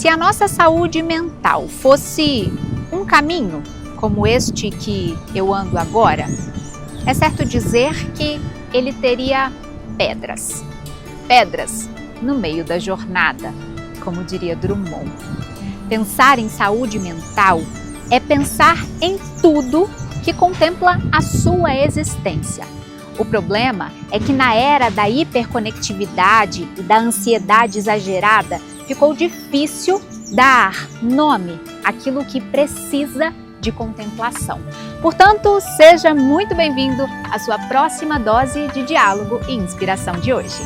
Se a nossa saúde mental fosse um caminho, como este que eu ando agora, é certo dizer que ele teria pedras. Pedras no meio da jornada, como diria Drummond. Pensar em saúde mental é pensar em tudo que contempla a sua existência. O problema é que na era da hiperconectividade e da ansiedade exagerada, ficou difícil dar nome àquilo que precisa de contemplação. Portanto, seja muito bem-vindo à sua próxima dose de diálogo e inspiração de hoje.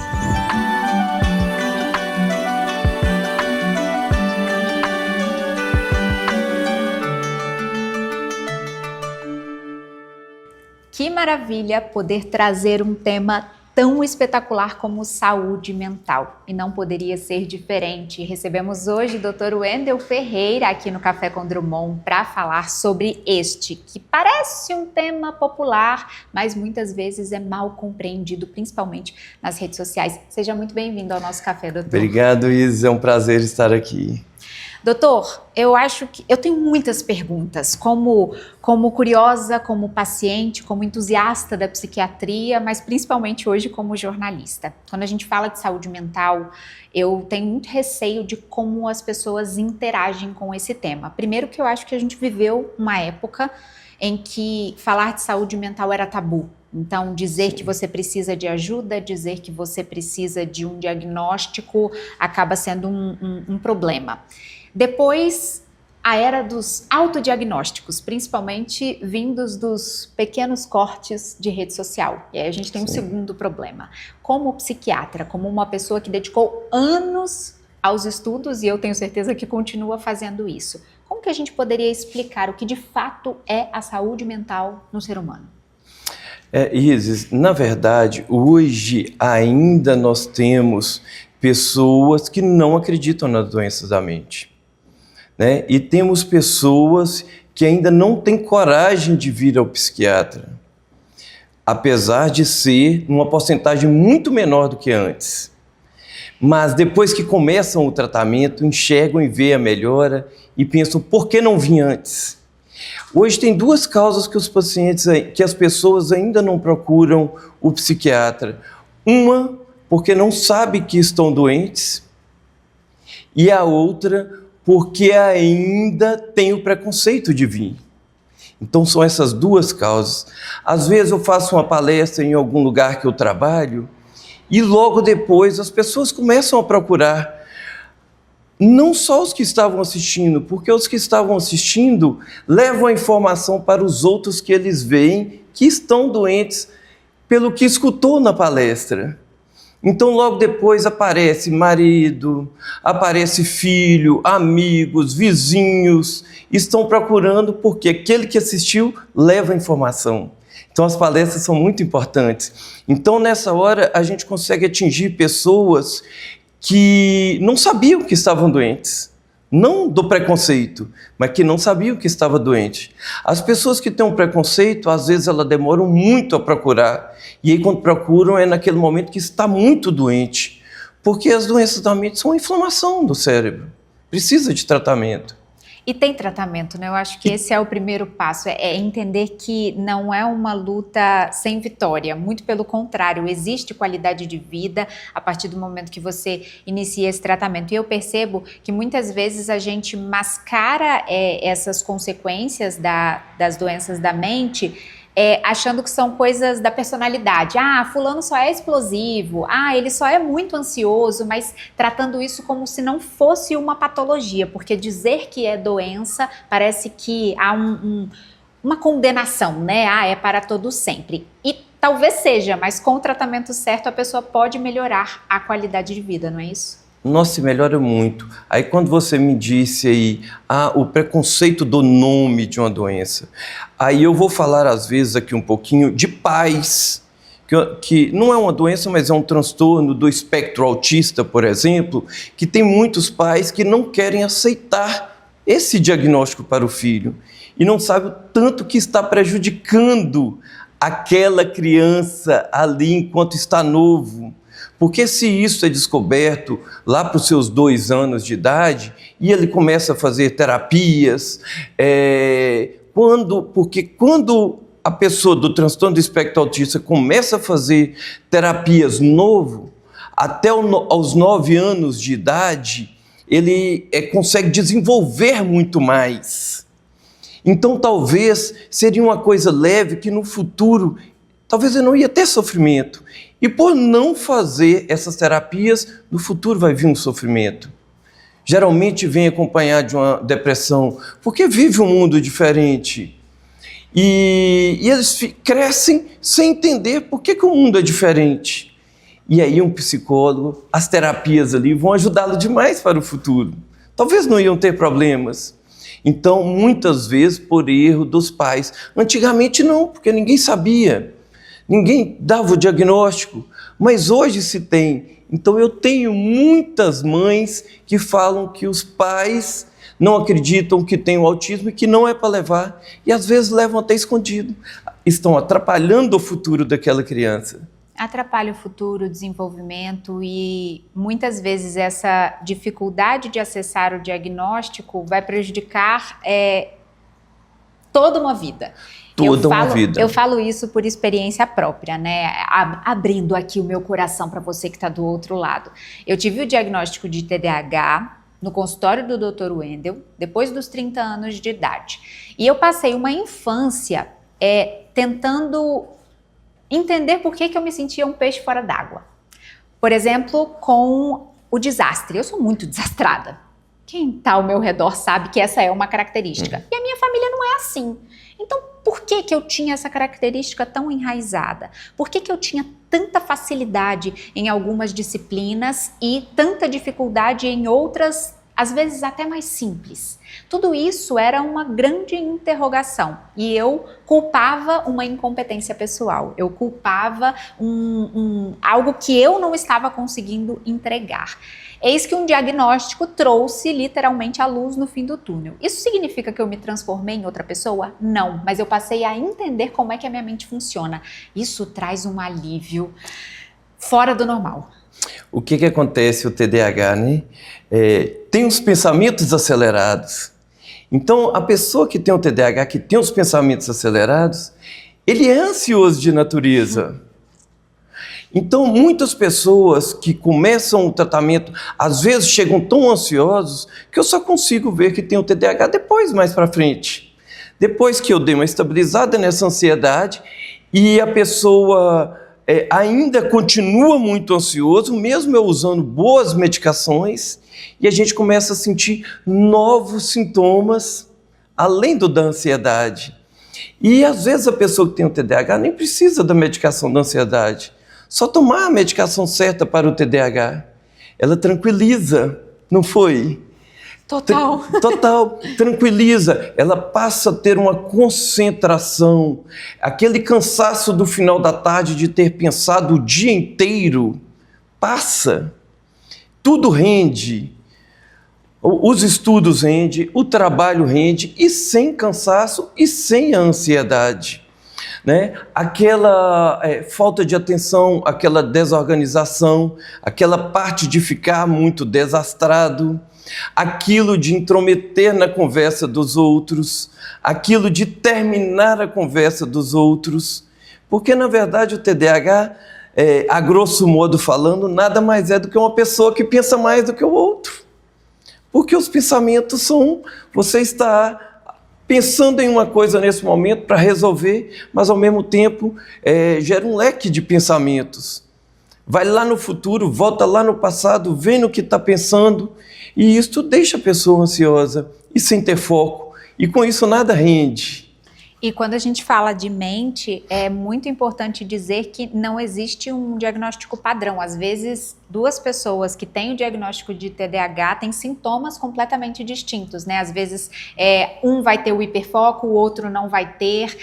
Que maravilha poder trazer um tema tão espetacular como saúde mental. E não poderia ser diferente. Recebemos hoje o Dr. Wendel Ferreira aqui no Café com Drummond para falar sobre este, que parece um tema popular, mas muitas vezes é mal compreendido, principalmente nas redes sociais. Seja muito bem-vindo ao nosso café, doutor. Obrigado, Isis. É um prazer estar aqui. Doutor, eu acho que eu tenho muitas perguntas, como curiosa, como paciente, como entusiasta da psiquiatria, mas principalmente hoje como jornalista. Quando a gente fala de saúde mental, eu tenho muito receio de como as pessoas interagem com esse tema. Primeiro que eu acho que a gente viveu uma época em que falar de saúde mental era tabu. Então, dizer que você precisa de ajuda, dizer que você precisa de um diagnóstico, acaba sendo um problema. Depois, a era dos autodiagnósticos, principalmente vindos dos pequenos cortes de rede social. E aí a gente tem um segundo problema. Como psiquiatra, como uma pessoa que dedicou anos aos estudos, e eu tenho certeza que continua fazendo isso, como que a gente poderia explicar o que de fato é a saúde mental no ser humano? Isis, na verdade, hoje ainda nós temos pessoas que não acreditam nas doenças da mente. Né? E temos pessoas que ainda não têm coragem de vir ao psiquiatra, apesar de ser uma porcentagem muito menor do que antes. Mas depois que começam o tratamento, enxergam e veem a melhora e pensam, por que não vim antes? Hoje tem duas causas que as pessoas ainda não procuram o psiquiatra. Uma, porque não sabem que estão doentes, e a outra, porque ainda tem o preconceito de vir. Então são essas duas causas. Às vezes eu faço uma palestra em algum lugar que eu trabalho e logo depois as pessoas começam a procurar. Não só os que estavam assistindo, porque os que estavam assistindo levam a informação para os outros que eles veem que estão doentes pelo que escutou na palestra. Então logo depois aparece marido, aparece filho, amigos, vizinhos, estão procurando porque aquele que assistiu leva a informação. Então as palestras são muito importantes. Então nessa hora a gente consegue atingir pessoas que não sabiam que estavam doentes. Não do preconceito, mas que não sabiam que estava doente. As pessoas que têm um preconceito, às vezes elas demoram muito a procurar. E aí quando procuram é naquele momento que está muito doente. Porque as doenças da mente são uma inflamação do cérebro. Precisa de tratamento. E tem tratamento, né? Eu acho que esse é o primeiro passo, é entender que não é uma luta sem vitória, muito pelo contrário, existe qualidade de vida a partir do momento que você inicia esse tratamento. E eu percebo que muitas vezes a gente mascara essas consequências das doenças da mente, achando que são coisas da personalidade. Fulano só é explosivo, ele só é muito ansioso, mas tratando isso como se não fosse uma patologia, porque dizer que é doença parece que há uma condenação, né? É para todo sempre. E talvez seja, mas com o tratamento certo a pessoa pode melhorar a qualidade de vida, não é isso? Nossa, melhora muito. Aí quando você me disse aí, o preconceito do nome de uma doença, aí eu vou falar às vezes aqui um pouquinho de pais, que não é uma doença, mas é um transtorno do espectro autista, por exemplo, que tem muitos pais que não querem aceitar esse diagnóstico para o filho e não sabem o tanto que está prejudicando aquela criança ali enquanto está novo. Porque se isso é descoberto lá para os seus 2 anos de idade, e ele começa a fazer terapias, porque quando a pessoa do transtorno do espectro autista começa a fazer terapias novo, até aos 9 anos de idade, ele consegue desenvolver muito mais. Então, talvez seria uma coisa leve que no futuro, talvez ele não ia ter sofrimento. E por não fazer essas terapias, no futuro vai vir um sofrimento. Geralmente vem acompanhado de uma depressão, porque vive um mundo diferente. E eles crescem sem entender por que o mundo é diferente. E aí um psicólogo, as terapias ali vão ajudá-lo demais para o futuro. Talvez não iam ter problemas. Então, muitas vezes, por erro dos pais. Antigamente não, porque ninguém sabia. Ninguém dava o diagnóstico. Mas hoje se tem. Então, eu tenho muitas mães que falam que os pais não acreditam que tem o autismo e que não é para levar. E às vezes levam até escondido. Estão atrapalhando o futuro daquela criança. Atrapalha o futuro, o desenvolvimento e muitas vezes essa dificuldade de acessar o diagnóstico vai prejudicar toda uma vida. Uma vida. Eu falo isso por experiência própria, né? Abrindo aqui o meu coração para você que está do outro lado. Eu tive o diagnóstico de TDAH no consultório do Dr. Wendel, depois dos 30 anos de idade. E eu passei uma infância tentando entender por que eu me sentia um peixe fora d'água. Por exemplo, com o desastre. Eu sou muito desastrada. Quem está ao meu redor sabe que essa é uma característica. E a minha família não é assim. Então, por que eu tinha essa característica tão enraizada? Por que eu tinha tanta facilidade em algumas disciplinas e tanta dificuldade em outras, às vezes até mais simples? Tudo isso era uma grande interrogação e eu culpava uma incompetência pessoal, eu culpava algo que eu não estava conseguindo entregar. Eis que um diagnóstico trouxe literalmente a luz no fim do túnel. Isso significa que eu me transformei em outra pessoa? Não, mas eu passei a entender como é que a minha mente funciona. Isso traz um alívio fora do normal. O que acontece o TDAH, né? Tem os pensamentos acelerados. Então, a pessoa que tem o TDAH, que tem os pensamentos acelerados, ele é ansioso de natureza. Então, muitas pessoas que começam o tratamento, às vezes chegam tão ansiosos que eu só consigo ver que tem o TDAH depois, mais para frente. Depois que eu dei uma estabilizada nessa ansiedade e a pessoa ainda continua muito ansioso, mesmo eu usando boas medicações, e a gente começa a sentir novos sintomas, além da ansiedade. E às vezes a pessoa que tem o TDAH nem precisa da medicação da ansiedade. Só tomar a medicação certa para o TDAH, ela tranquiliza, não foi? Total. Total, tranquiliza. Ela passa a ter uma concentração. Aquele cansaço do final da tarde de ter pensado o dia inteiro, passa. Tudo rende. Os estudos rendem, o trabalho rende, e sem cansaço e sem a ansiedade. Né? Aquela falta de atenção, aquela desorganização, aquela parte de ficar muito desastrado, aquilo de intrometer na conversa dos outros, aquilo de terminar a conversa dos outros, porque na verdade o TDAH, a grosso modo falando, nada mais é do que uma pessoa que pensa mais do que o outro, porque os pensamentos são, você está pensando em uma coisa nesse momento para resolver, mas ao mesmo tempo gera um leque de pensamentos. Vai lá no futuro, volta lá no passado, vem no que está pensando, e isso deixa a pessoa ansiosa e sem ter foco, e com isso nada rende. E quando a gente fala de mente, é muito importante dizer que não existe um diagnóstico padrão. Às vezes, duas pessoas que têm o diagnóstico de TDAH têm sintomas completamente distintos, né? Às vezes, um vai ter o hiperfoco, o outro não vai ter.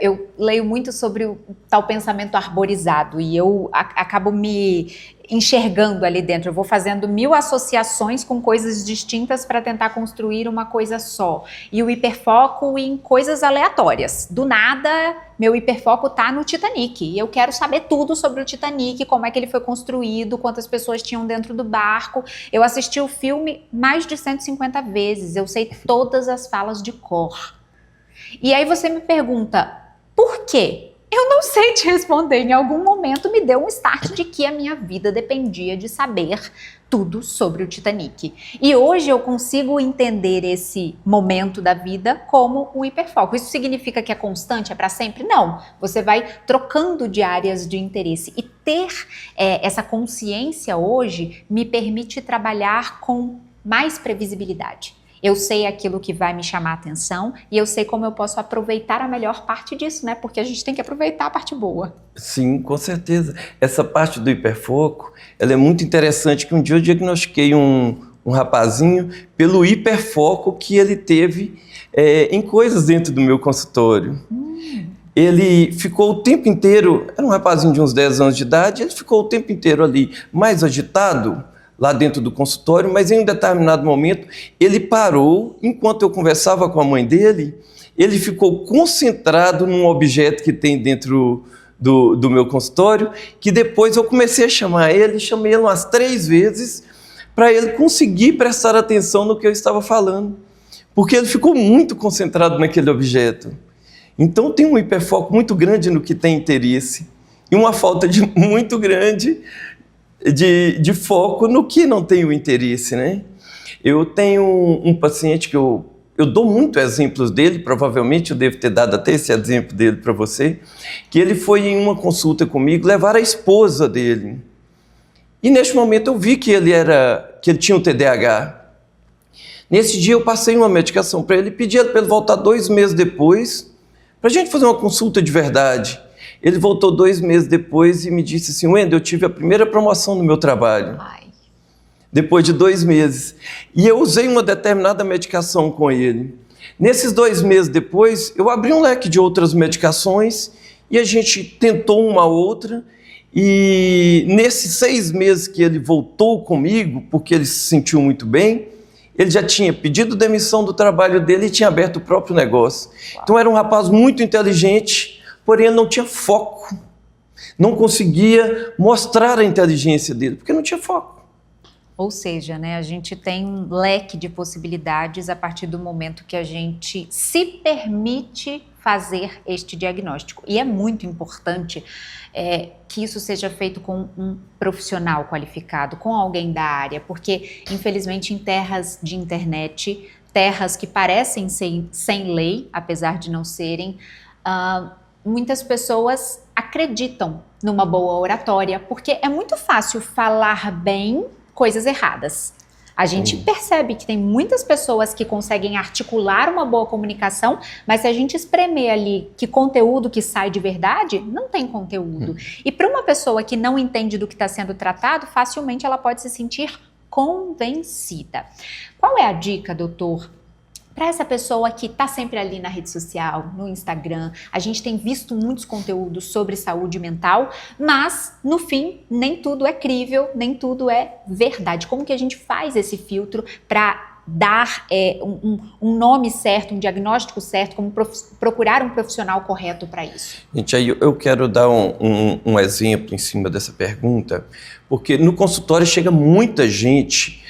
Eu leio muito sobre o tal pensamento arborizado e eu acabo me enxergando ali dentro, eu vou fazendo 1000 associações com coisas distintas para tentar construir uma coisa só. E o hiperfoco em coisas aleatórias. Do nada, meu hiperfoco tá no Titanic. E eu quero saber tudo sobre o Titanic, como é que ele foi construído, quantas pessoas tinham dentro do barco. Eu assisti o filme mais de 150 vezes, eu sei todas as falas de cor. E aí você me pergunta, por quê? Eu não sei te responder. Em algum momento me deu um start de que a minha vida dependia de saber tudo sobre o Titanic. E hoje eu consigo entender esse momento da vida como um hiperfoco. Isso significa que é constante, é para sempre? Não. Você vai trocando de áreas de interesse. E ter essa consciência hoje me permite trabalhar com mais previsibilidade. Eu sei aquilo que vai me chamar a atenção e eu sei como eu posso aproveitar a melhor parte disso, né? Porque a gente tem que aproveitar a parte boa. Sim, com certeza. Essa parte do hiperfoco, ela é muito interessante, que um dia eu diagnostiquei um rapazinho pelo hiperfoco que ele teve em coisas dentro do meu consultório. Ele ficou o tempo inteiro, era um rapazinho de uns 10 anos de idade, ele ficou o tempo inteiro ali mais agitado, lá dentro do consultório, mas em um determinado momento ele parou, enquanto eu conversava com a mãe dele, ele ficou concentrado num objeto que tem dentro do meu consultório, que depois eu comecei a chamei ele umas 3 vezes, para ele conseguir prestar atenção no que eu estava falando, porque ele ficou muito concentrado naquele objeto. Então tem um hiperfoco muito grande no que tem interesse, e uma falta muito grande de foco no que não tem o interesse, né? Eu tenho um paciente que eu dou muito exemplos dele, provavelmente eu devo ter dado até esse exemplo dele para você, que ele foi em uma consulta comigo levar a esposa dele. E neste momento eu vi que ele tinha um TDAH. Nesse dia eu passei uma medicação para ele, pedi para ele voltar 2 meses depois, para a gente fazer uma consulta de verdade. Ele voltou 2 meses depois e me disse assim, Wendel, eu tive a primeira promoção no meu trabalho. Ai. Depois de 2 meses. E eu usei uma determinada medicação com ele. Nesses 2 meses depois, eu abri um leque de outras medicações e a gente tentou uma outra. E nesses 6 meses que ele voltou comigo, porque ele se sentiu muito bem, ele já tinha pedido demissão do trabalho dele e tinha aberto o próprio negócio. Uau. Então era um rapaz muito inteligente, porém ele não tinha foco, não conseguia mostrar a inteligência dele, porque não tinha foco. Ou seja, né, a gente tem um leque de possibilidades a partir do momento que a gente se permite fazer este diagnóstico. E é muito importante que isso seja feito com um profissional qualificado, com alguém da área, porque infelizmente em terras de internet, terras que parecem sem lei, apesar de não serem, muitas pessoas acreditam numa boa oratória, porque é muito fácil falar bem coisas erradas. A gente percebe que tem muitas pessoas que conseguem articular uma boa comunicação, mas se a gente espremer ali que conteúdo que sai de verdade, não tem conteúdo. E para uma pessoa que não entende do que está sendo tratado, facilmente ela pode se sentir convencida. Qual é a dica, doutor? Para essa pessoa que está sempre ali na rede social, no Instagram, a gente tem visto muitos conteúdos sobre saúde mental, mas no fim nem tudo é crível, nem tudo é verdade. Como que a gente faz esse filtro para dar um nome certo, um diagnóstico certo, como procurar um profissional correto para isso? Gente, aí eu quero dar um exemplo em cima dessa pergunta, porque no consultório chega muita gente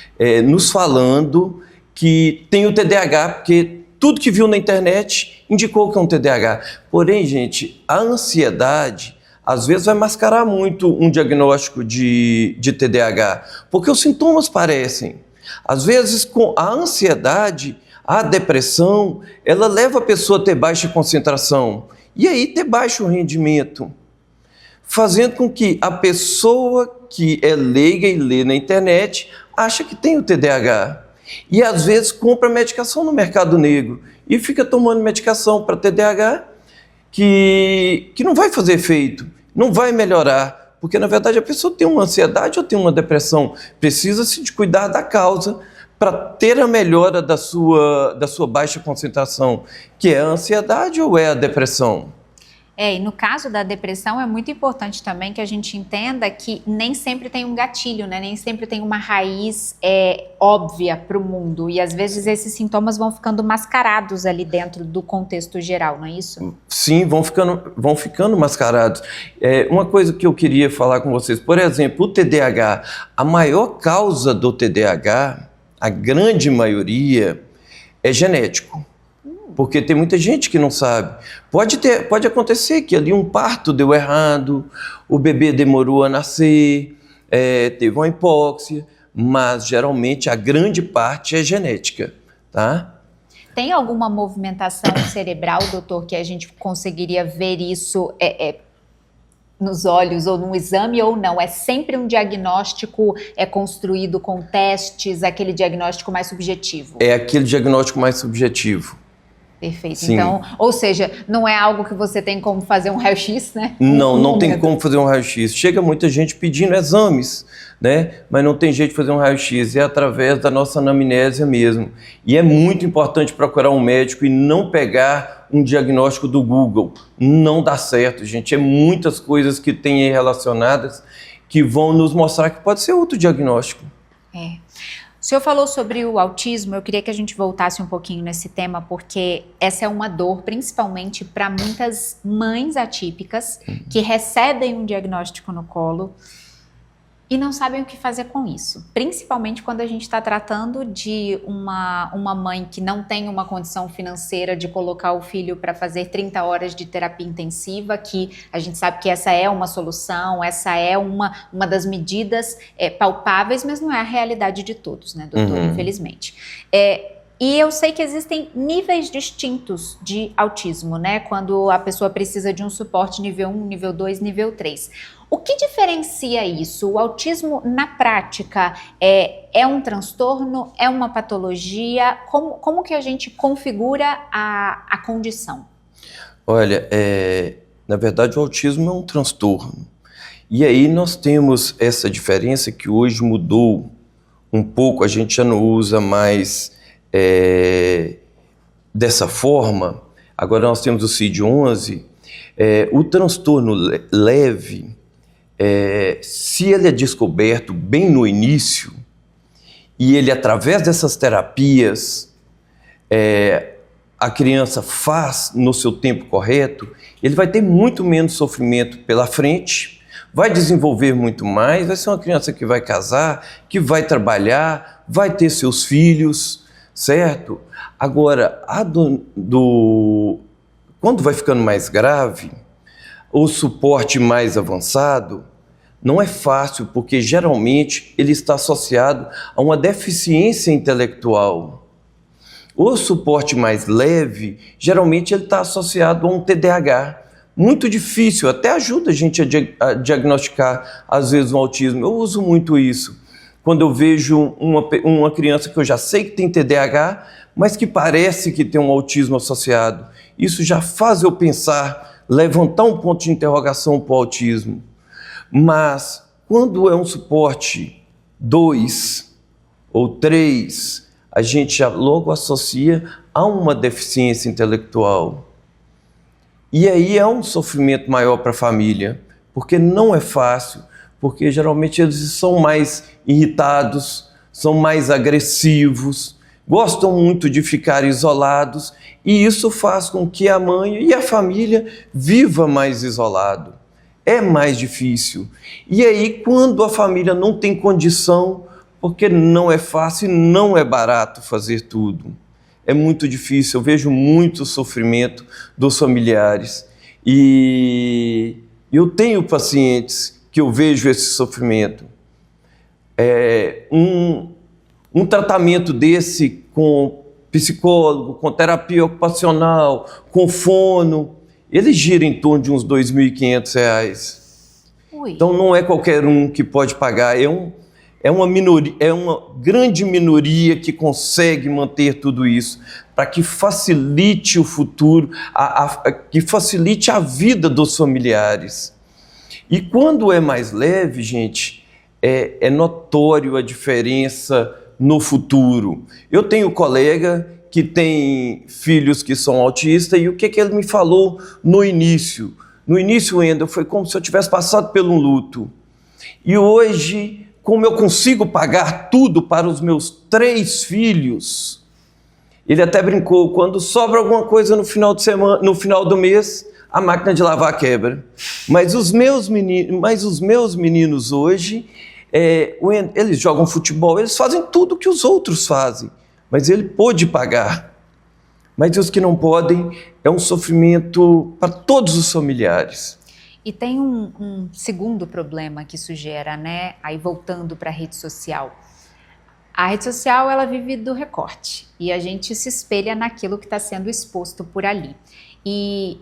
nos falando que tem o TDAH, porque tudo que viu na internet indicou que é um TDAH. Porém, gente, a ansiedade, às vezes, vai mascarar muito um diagnóstico de TDAH, porque os sintomas parecem. Às vezes, com a ansiedade, a depressão, ela leva a pessoa a ter baixa concentração e aí ter baixo rendimento, fazendo com que a pessoa que é leiga e lê na internet acha que tem o TDAH. E às vezes compra medicação no mercado negro e fica tomando medicação para TDAH que não vai fazer efeito, não vai melhorar, porque na verdade a pessoa tem uma ansiedade ou tem uma depressão, precisa-se de cuidar da causa para ter a melhora da sua baixa concentração, que é a ansiedade ou é a depressão? E no caso da depressão é muito importante também que a gente entenda que nem sempre tem um gatilho, né? Nem sempre tem uma raiz óbvia para o mundo, e às vezes esses sintomas vão ficando mascarados ali dentro do contexto geral, não é isso? Sim, vão ficando mascarados. Uma coisa que eu queria falar com vocês, por exemplo, o TDAH, a maior causa do TDAH, a grande maioria, é genético. Porque tem muita gente que não sabe. Pode acontecer que ali um parto deu errado, o bebê demorou a nascer, teve uma hipóxia, mas geralmente a grande parte é genética, tá? Tem alguma movimentação cerebral, doutor, que a gente conseguiria ver isso nos olhos ou num exame, ou não? É sempre um diagnóstico construído com testes, aquele diagnóstico mais subjetivo? É aquele diagnóstico mais subjetivo. Perfeito. Sim. Então, ou seja, não é algo que você tem como fazer um raio-x, né? Não tem como fazer um raio-x. Chega muita gente pedindo exames, né? Mas não tem jeito de fazer um raio-x. É através da nossa anamnésia mesmo. E é muito importante procurar um médico e não pegar um diagnóstico do Google. Não dá certo, gente. É muitas coisas que tem aí relacionadas que vão nos mostrar que pode ser outro diagnóstico. O senhor falou sobre o autismo, eu queria que a gente voltasse um pouquinho nesse tema, porque essa é uma dor, principalmente para muitas mães atípicas que recebem um diagnóstico no colo e não sabem o que fazer com isso. Principalmente quando a gente está tratando de uma mãe que não tem uma condição financeira de colocar o filho para fazer 30 horas de terapia intensiva, que a gente sabe que essa é uma solução, essa é uma das medidas palpáveis, mas não é a realidade de todos, né, doutor? Infelizmente. E eu sei que existem níveis distintos de autismo, né? Quando a pessoa precisa de um suporte nível 1, nível 2, nível 3. O que diferencia isso? O autismo, na prática, é um transtorno? É uma patologia? Como que a gente configura a condição? Olha, na verdade o autismo é um transtorno. E aí nós temos essa diferença que hoje mudou um pouco, a gente já não usa mais dessa forma. Agora nós temos o CID-11, o transtorno leve, se ele é descoberto bem no início e ele, através dessas terapias, a criança faz no seu tempo correto, ele vai ter muito menos sofrimento pela frente, vai desenvolver muito mais, vai ser uma criança que vai casar, que vai trabalhar, vai ter seus filhos, certo? Agora, quando vai ficando mais grave, o suporte mais avançado, não é fácil, porque geralmente ele está associado a uma deficiência intelectual. O suporte mais leve, geralmente ele está associado a um TDAH. Muito difícil, até ajuda a gente a diagnosticar, às vezes, um autismo. Eu uso muito isso. Quando eu vejo uma criança que eu já sei que tem TDAH, mas que parece que tem um autismo associado. Isso já faz eu pensar, levantar um ponto de interrogação para o autismo. Mas quando é um suporte 2 ou 3, a gente já logo associa a uma deficiência intelectual. E aí é um sofrimento maior para a família, porque não é fácil, porque geralmente eles são mais irritados, são mais agressivos, gostam muito de ficar isolados, e isso faz com que a mãe e a família viva mais isolado. É mais difícil. E aí, quando a família não tem condição, porque não é fácil e não é barato fazer tudo, é muito difícil. Eu vejo muito sofrimento dos familiares. E eu tenho pacientes que eu vejo esse sofrimento. Um tratamento desse com psicólogo, com terapia ocupacional, com fono, ele gira em torno de uns R$ 2.500. Então não é qualquer um que pode pagar, é uma minoria, é uma grande minoria que consegue manter tudo isso para que facilite o futuro, que facilite a vida dos familiares. E quando é mais leve, gente, é notório a diferença no futuro. Eu tenho colega que tem filhos que são autistas e o que ele me falou no início? No início, Wendel, foi como se eu tivesse passado por um luto. E hoje, como eu consigo pagar tudo para os meus 3 filhos, ele até brincou, quando sobra alguma coisa no final de semana, no final do mês, a máquina de lavar quebra. Mas os meus meninos hoje, eles jogam futebol, eles fazem tudo que os outros fazem, mas ele pôde pagar. Mas os que não podem, é um sofrimento para todos os familiares. E tem um segundo problema que isso gera, né? Aí voltando para a rede social. A rede social, ela vive do recorte e a gente se espelha naquilo que está sendo exposto por ali. E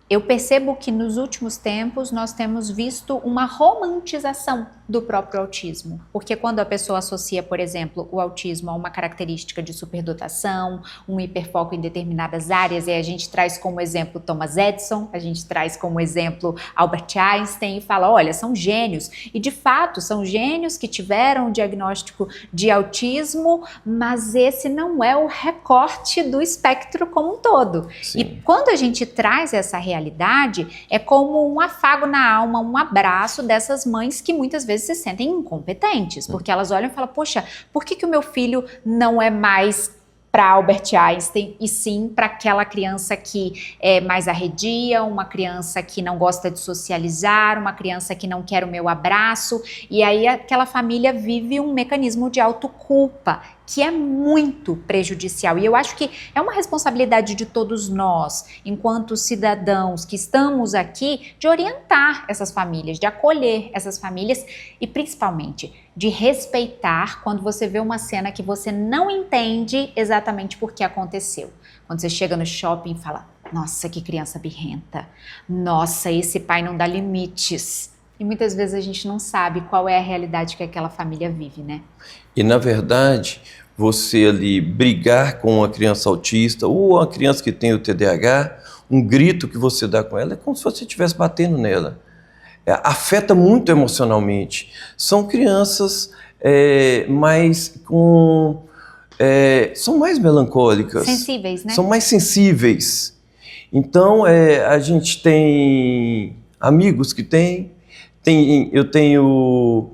eu percebo que nos últimos tempos nós temos visto uma romantização do próprio autismo, porque quando a pessoa associa, por exemplo, o autismo a uma característica de superdotação, um hiperfoco em determinadas áreas, e a gente traz como exemplo Thomas Edison, a gente traz como exemplo Albert Einstein e fala, olha, são gênios, e de fato são gênios que tiveram o diagnóstico de autismo, mas esse não é o recorte do espectro como um todo. Sim. E quando a gente traz essa realidade, é como um afago na alma, um abraço dessas mães que muitas vezes se sentem incompetentes, porque elas olham e falam, poxa, por que o meu filho não é mais para Albert Einstein e sim para aquela criança que é mais arredia, uma criança que não gosta de socializar, uma criança que não quer o meu abraço, e aí aquela família vive um mecanismo de autoculpa que é muito prejudicial. E eu acho que é uma responsabilidade de todos nós, enquanto cidadãos que estamos aqui, de orientar essas famílias, de acolher essas famílias e principalmente de respeitar quando você vê uma cena que você não entende exatamente por que aconteceu. Quando você chega no shopping e fala, nossa, que criança birrenta, nossa, esse pai não dá limites. E muitas vezes a gente não sabe qual é a realidade que aquela família vive, né? E na verdade, você ali brigar com uma criança autista ou uma criança que tem o TDAH, um grito que você dá com ela é como se você estivesse batendo nela. Afeta muito emocionalmente. São crianças são mais melancólicas. Sensíveis, né? São mais sensíveis. Então, a gente tem amigos que eu tenho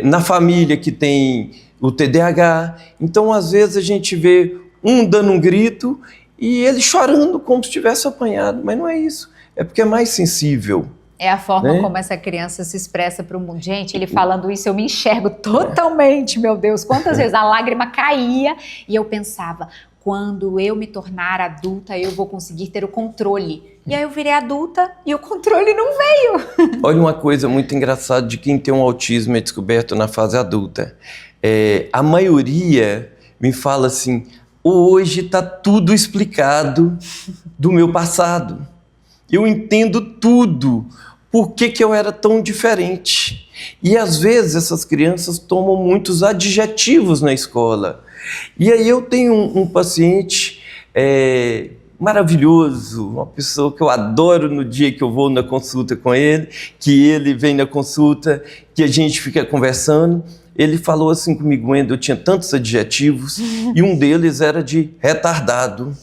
na família que tem o TDAH. Então, às vezes, a gente vê um dando um grito e ele chorando como se tivesse apanhado. Mas não é isso. É porque é mais sensível. É a forma como essa criança se expressa para o mundo. Gente, ele falando isso, eu me enxergo totalmente, meu Deus. Quantas vezes a lágrima caía e eu pensava, quando eu me tornar adulta, eu vou conseguir ter o controle. E aí eu virei adulta e o controle não veio. Olha uma coisa muito engraçada de quem tem um autismo é descoberto na fase adulta. A maioria me fala assim, hoje está tudo explicado do meu passado. Eu entendo tudo. Por que eu era tão diferente? E às vezes essas crianças tomam muitos adjetivos na escola. E aí eu tenho um paciente maravilhoso, uma pessoa que eu adoro no dia que eu vou na consulta com ele, que ele vem na consulta, que a gente fica conversando. Ele falou assim comigo, Wendel, eu tinha tantos adjetivos e um deles era de retardado.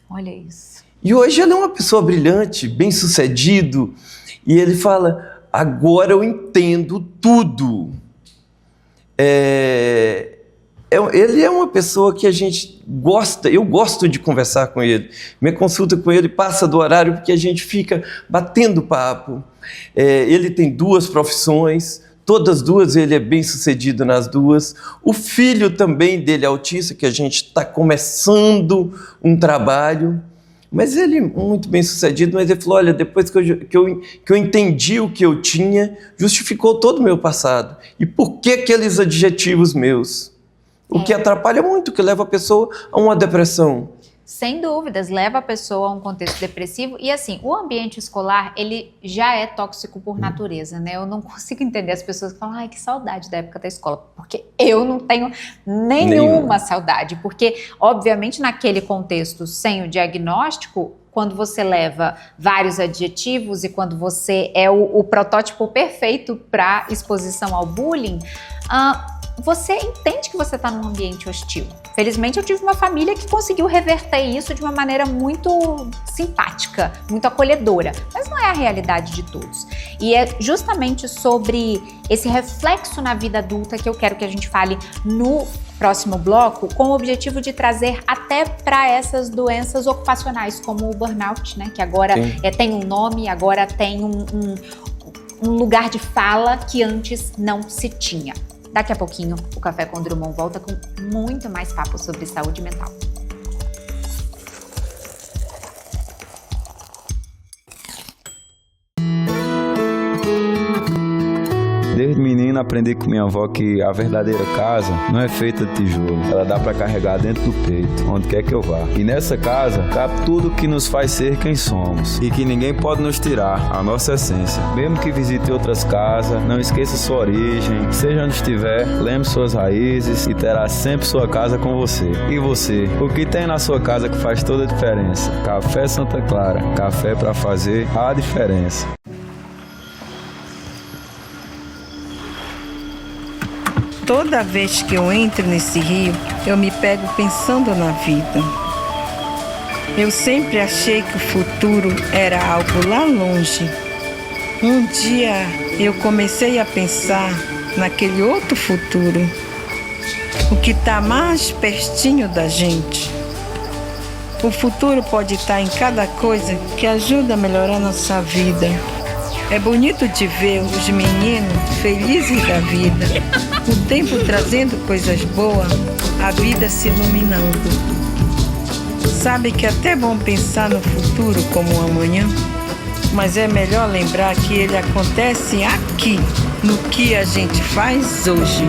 Olha isso. E hoje ele é uma pessoa brilhante, bem-sucedido, e ele fala, agora eu entendo tudo. Ele é uma pessoa que a gente gosta, eu gosto de conversar com ele. Minha consulta com ele passa do horário porque a gente fica batendo papo. Ele tem 2 profissões, todas 2 ele é bem-sucedido nas 2. O filho também dele é autista, que a gente está começando um trabalho. Mas ele é muito bem sucedido, mas ele falou, olha, depois que eu entendi o que eu tinha, justificou todo o meu passado. E por que aqueles adjetivos meus? O que atrapalha muito, que leva a pessoa a uma depressão. Sem dúvidas, leva a pessoa a um contexto depressivo. E assim, o ambiente escolar, ele já é tóxico por natureza, né? Eu não consigo entender as pessoas que falam, ai, que saudade da época da escola. Porque eu não tenho nenhuma saudade. Porque, obviamente, naquele contexto, sem o diagnóstico, quando você leva vários adjetivos e quando você é o protótipo perfeito para exposição ao bullying, você entende que você está num ambiente hostil. Felizmente eu tive uma família que conseguiu reverter isso de uma maneira muito simpática, muito acolhedora, mas não é a realidade de todos. E é justamente sobre esse reflexo na vida adulta que eu quero que a gente fale no próximo bloco, com o objetivo de trazer até para essas doenças ocupacionais, como o burnout, né, que agora tem um nome, agora tem um lugar de fala que antes não se tinha. Daqui a pouquinho, o Café com Drummond volta com muito mais papo sobre saúde mental. Desde menino aprendi com minha avó que a verdadeira casa não é feita de tijolo. Ela dá para carregar dentro do peito, onde quer que eu vá. E nessa casa cabe tudo que nos faz ser quem somos e que ninguém pode nos tirar, a nossa essência. Mesmo que visite outras casas, não esqueça sua origem. Seja onde estiver, lembre suas raízes e terá sempre sua casa com você. E você? O que tem na sua casa que faz toda a diferença? Café Santa Clara. Café para fazer a diferença. Toda vez que eu entro nesse rio, eu me pego pensando na vida. Eu sempre achei que o futuro era algo lá longe. Um dia eu comecei a pensar naquele outro futuro, o que está mais pertinho da gente. O futuro pode estar em cada coisa que ajuda a melhorar nossa vida. É bonito de ver os meninos felizes da vida, o tempo trazendo coisas boas, a vida se iluminando. Sabe que é até bom pensar no futuro como um amanhã, mas é melhor lembrar que ele acontece aqui, no que a gente faz hoje.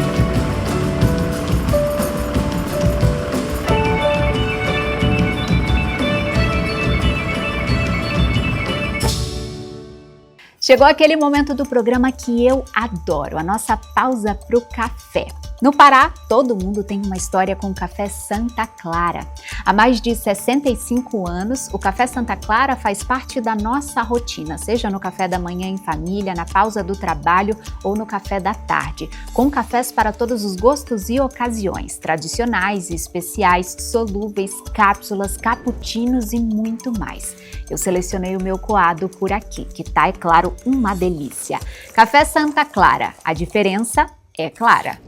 Chegou aquele momento do programa que eu adoro, a nossa pausa pro café. No Pará, todo mundo tem uma história com o Café Santa Clara. Há mais de 65 anos, o Café Santa Clara faz parte da nossa rotina, seja no café da manhã em família, na pausa do trabalho ou no café da tarde, com cafés para todos os gostos e ocasiões, tradicionais, especiais, solúveis, cápsulas, cappuccinos e muito mais. Eu selecionei o meu coado por aqui, que tá, é claro, uma delícia. Café Santa Clara, a diferença é clara.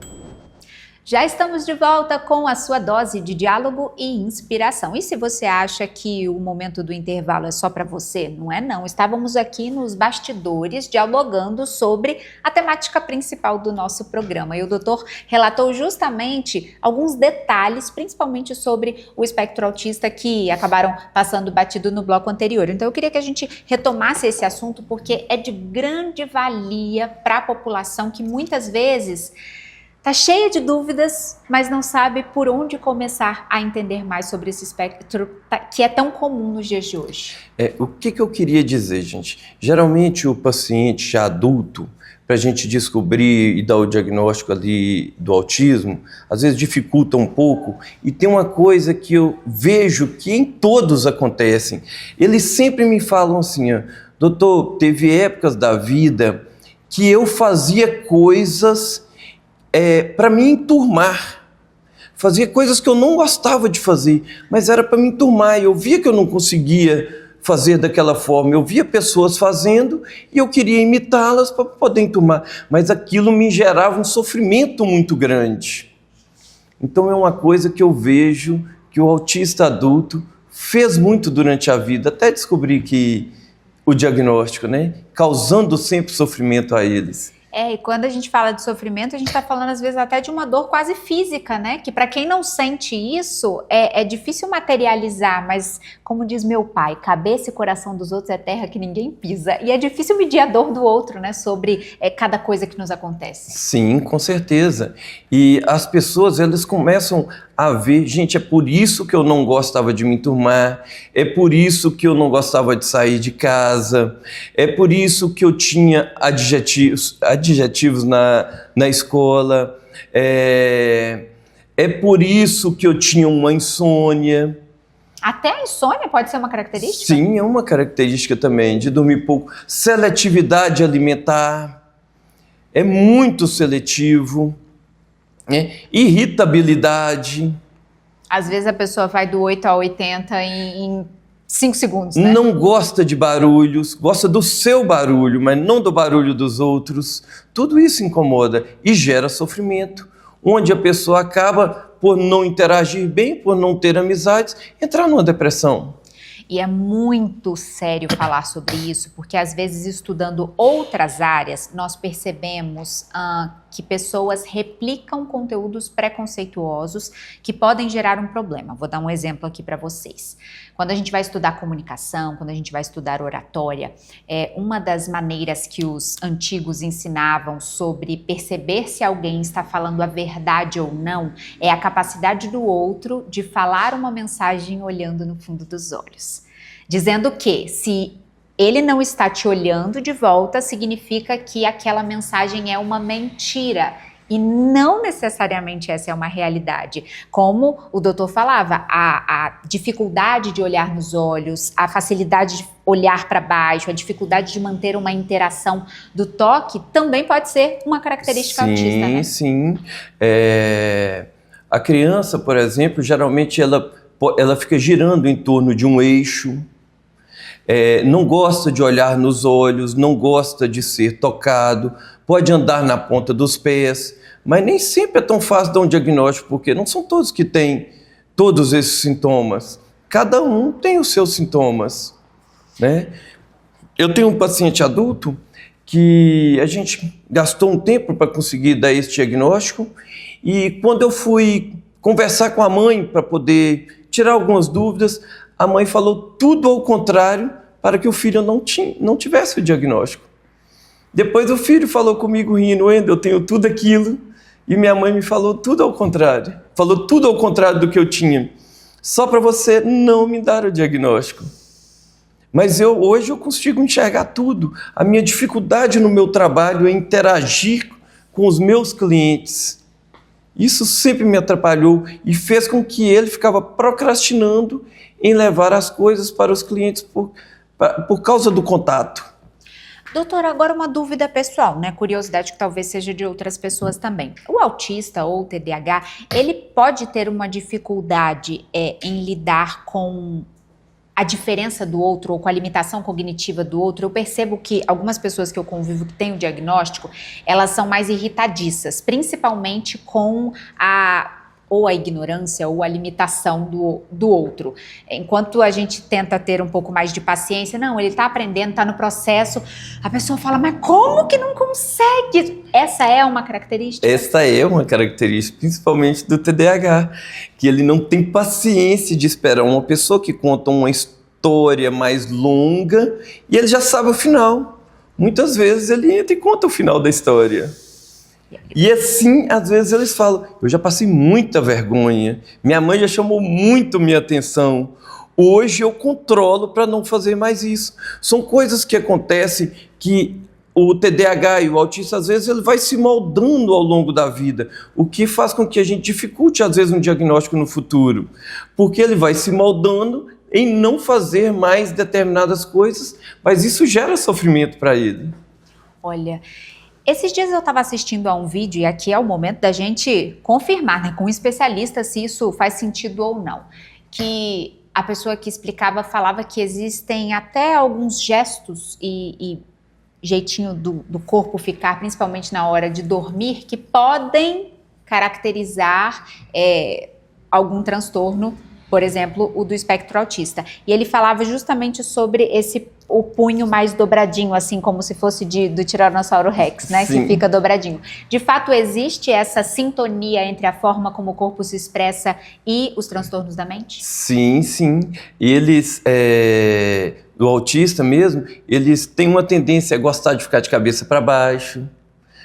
Já estamos de volta com a sua dose de diálogo e inspiração. E se você acha que o momento do intervalo é só para você, não é não. Estávamos aqui nos bastidores dialogando sobre a temática principal do nosso programa. E o doutor relatou justamente alguns detalhes, principalmente sobre o espectro autista, que acabaram passando batido no bloco anterior. Então eu queria que a gente retomasse esse assunto porque é de grande valia para a população que muitas vezes está cheia de dúvidas, mas não sabe por onde começar a entender mais sobre esse espectro que é tão comum nos dias de hoje. O que eu queria dizer, gente? Geralmente o paciente já adulto, para a gente descobrir e dar o diagnóstico ali do autismo, às vezes dificulta um pouco. E tem uma coisa que eu vejo que em todos acontecem. Eles sempre me falam assim, doutor, teve épocas da vida que eu fazia coisas para me enturmar, fazia coisas que eu não gostava de fazer, mas era para me enturmar, e eu via que eu não conseguia fazer daquela forma, eu via pessoas fazendo e eu queria imitá-las para poder enturmar, mas aquilo me gerava um sofrimento muito grande. Então é uma coisa que eu vejo que o autista adulto fez muito durante a vida, até descobrir que o diagnóstico, né, causando sempre sofrimento a eles. E quando a gente fala de sofrimento, a gente está falando às vezes até de uma dor quase física, né? Que para quem não sente isso, é difícil materializar, mas como diz meu pai, cabeça e coração dos outros é terra que ninguém pisa. E é difícil medir a dor do outro, né? Sobre cada coisa que nos acontece. Sim, com certeza. E as pessoas, elas começam a ver, gente, é por isso que eu não gostava de me enturmar, é por isso que eu não gostava de sair de casa, é por isso que eu tinha adjetivos na escola, é por isso que eu tinha uma insônia. Até a insônia pode ser uma característica? Sim, é uma característica também, de dormir pouco. Seletividade alimentar, é muito seletivo. né? Irritabilidade. Às vezes a pessoa vai do 8 a 80 em 5 segundos, né? Não gosta de barulhos, gosta do seu barulho, mas não do barulho dos outros. Tudo isso incomoda e gera sofrimento, onde a pessoa acaba, por não interagir bem, por não ter amizades, entrar numa depressão. E é muito sério falar sobre isso, porque às vezes estudando outras áreas, nós percebemos que pessoas replicam conteúdos preconceituosos que podem gerar um problema. Vou dar um exemplo aqui para vocês. Quando a gente vai estudar comunicação, quando a gente vai estudar oratória, uma das maneiras que os antigos ensinavam sobre perceber se alguém está falando a verdade ou não é a capacidade do outro de falar uma mensagem olhando no fundo dos olhos. Dizendo que se ele não está te olhando de volta, significa que aquela mensagem é uma mentira. E não necessariamente essa é uma realidade. Como o doutor falava, a dificuldade de olhar nos olhos, a facilidade de olhar para baixo, a dificuldade de manter uma interação do toque também pode ser uma característica autista, né? Sim. A criança, por exemplo, geralmente ela fica girando em torno de um eixo, não gosta de olhar nos olhos, não gosta de ser tocado, pode andar na ponta dos pés, mas nem sempre é tão fácil dar um diagnóstico, porque não são todos que têm todos esses sintomas. Cada um tem os seus sintomas, né? Eu tenho um paciente adulto que a gente gastou um tempo para conseguir dar esse diagnóstico, e quando eu fui conversar com a mãe para poder tirar algumas dúvidas, a mãe falou tudo ao contrário para que o filho não tivesse o diagnóstico. Depois o filho falou comigo rindo, Wendel, eu tenho tudo aquilo, e minha mãe me falou tudo ao contrário. Falou tudo ao contrário do que eu tinha, só para você não me dar o diagnóstico. Mas hoje eu consigo enxergar tudo. A minha dificuldade no meu trabalho é interagir com os meus clientes. Isso sempre me atrapalhou e fez com que ele ficava procrastinando em levar as coisas para os clientes por causa do contato. Doutor, agora uma dúvida pessoal, né? Curiosidade que talvez seja de outras pessoas também. O autista ou o TDAH, ele pode ter uma dificuldade em lidar com a diferença do outro ou com a limitação cognitiva do outro? Eu percebo que algumas pessoas que eu convivo que têm o diagnóstico, elas são mais irritadiças, principalmente com a ignorância ou a limitação do outro. Enquanto a gente tenta ter um pouco mais de paciência, não, ele está aprendendo, está no processo, a pessoa fala, mas como que não consegue? Essa é uma característica? Essa é uma característica, principalmente do TDAH, que ele não tem paciência de esperar uma pessoa que conta uma história mais longa e ele já sabe o final. Muitas vezes ele entra e conta o final da história. E assim, às vezes eles falam, eu já passei muita vergonha, minha mãe já chamou muito minha atenção, hoje eu controlo para não fazer mais isso. São coisas que acontecem que o TDAH e o autista, às vezes, ele vai se moldando ao longo da vida, o que faz com que a gente dificulte, às vezes, um diagnóstico no futuro, porque ele vai se moldando em não fazer mais determinadas coisas, mas isso gera sofrimento para ele. Olha, esses dias eu estava assistindo a um vídeo, e aqui é o momento da gente confirmar, né, com um especialista se isso faz sentido ou não, que a pessoa que explicava falava que existem até alguns gestos e jeitinho do corpo ficar, principalmente na hora de dormir, que podem caracterizar algum transtorno, por exemplo, o do espectro autista. E ele falava justamente sobre o punho mais dobradinho, assim como se fosse do Tiranossauro Rex, né? Sim. Que fica dobradinho. De fato, existe essa sintonia entre a forma como o corpo se expressa e os transtornos da mente? Sim, sim. Eles, do autista mesmo, eles têm uma tendência a gostar de ficar de cabeça para baixo.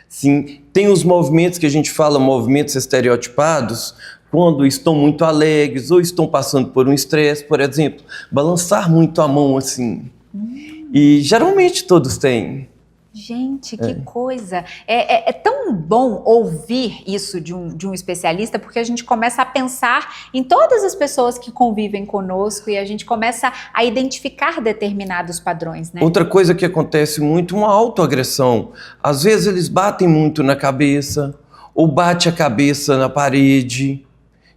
Sim, tem os movimentos que a gente fala, movimentos estereotipados, quando estão muito alegres ou estão passando por um estresse, por exemplo, balançar muito a mão assim. E geralmente todos têm. Gente, que coisa! É tão bom ouvir isso de um especialista, porque a gente começa a pensar em todas as pessoas que convivem conosco e a gente começa a identificar determinados padrões, né? Outra coisa que acontece muito, uma autoagressão. Às vezes eles batem muito na cabeça, ou bate a cabeça na parede.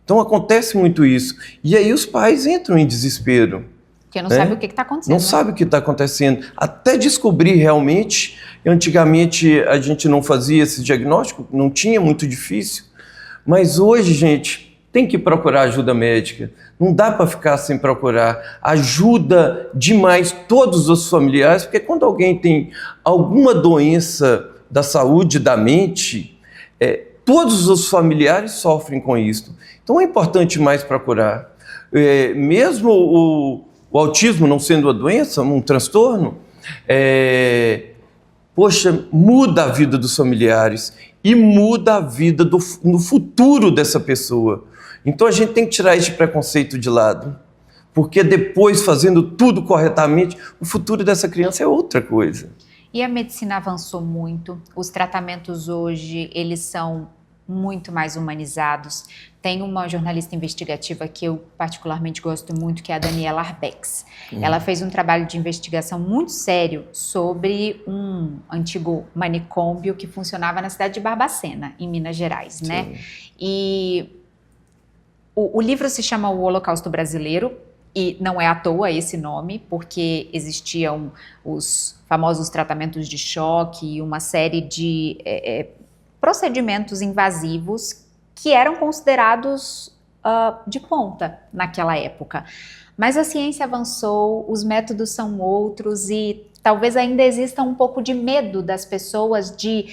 Então acontece muito isso. E aí os pais entram em desespero. Porque não sabe o que está acontecendo. Não sabe o que está acontecendo. Até descobrir realmente. Antigamente a gente não fazia esse diagnóstico, não tinha, muito difícil. Mas hoje, gente, tem que procurar ajuda médica. Não dá para ficar sem procurar. Ajuda demais todos os familiares, porque quando alguém tem alguma doença da saúde da mente, todos os familiares sofrem com isso. Então é importante mais procurar. Mesmo o autismo não sendo uma doença, um transtorno, muda a vida dos familiares e muda a vida no futuro dessa pessoa. Então a gente tem que tirar esse preconceito de lado, porque depois, fazendo tudo corretamente, o futuro dessa criança é outra coisa. E a medicina avançou muito, os tratamentos hoje, eles são muito mais humanizados. Tem uma jornalista investigativa que eu particularmente gosto muito, que é a Daniela Arbex. Ela fez um trabalho de investigação muito sério sobre um antigo manicômio que funcionava na cidade de Barbacena, em Minas Gerais, né? E o livro se chama O Holocausto Brasileiro, e não é à toa esse nome, porque existiam os famosos tratamentos de choque e uma série de procedimentos invasivos que eram considerados de ponta naquela época. Mas a ciência avançou, os métodos são outros e talvez ainda exista um pouco de medo das pessoas de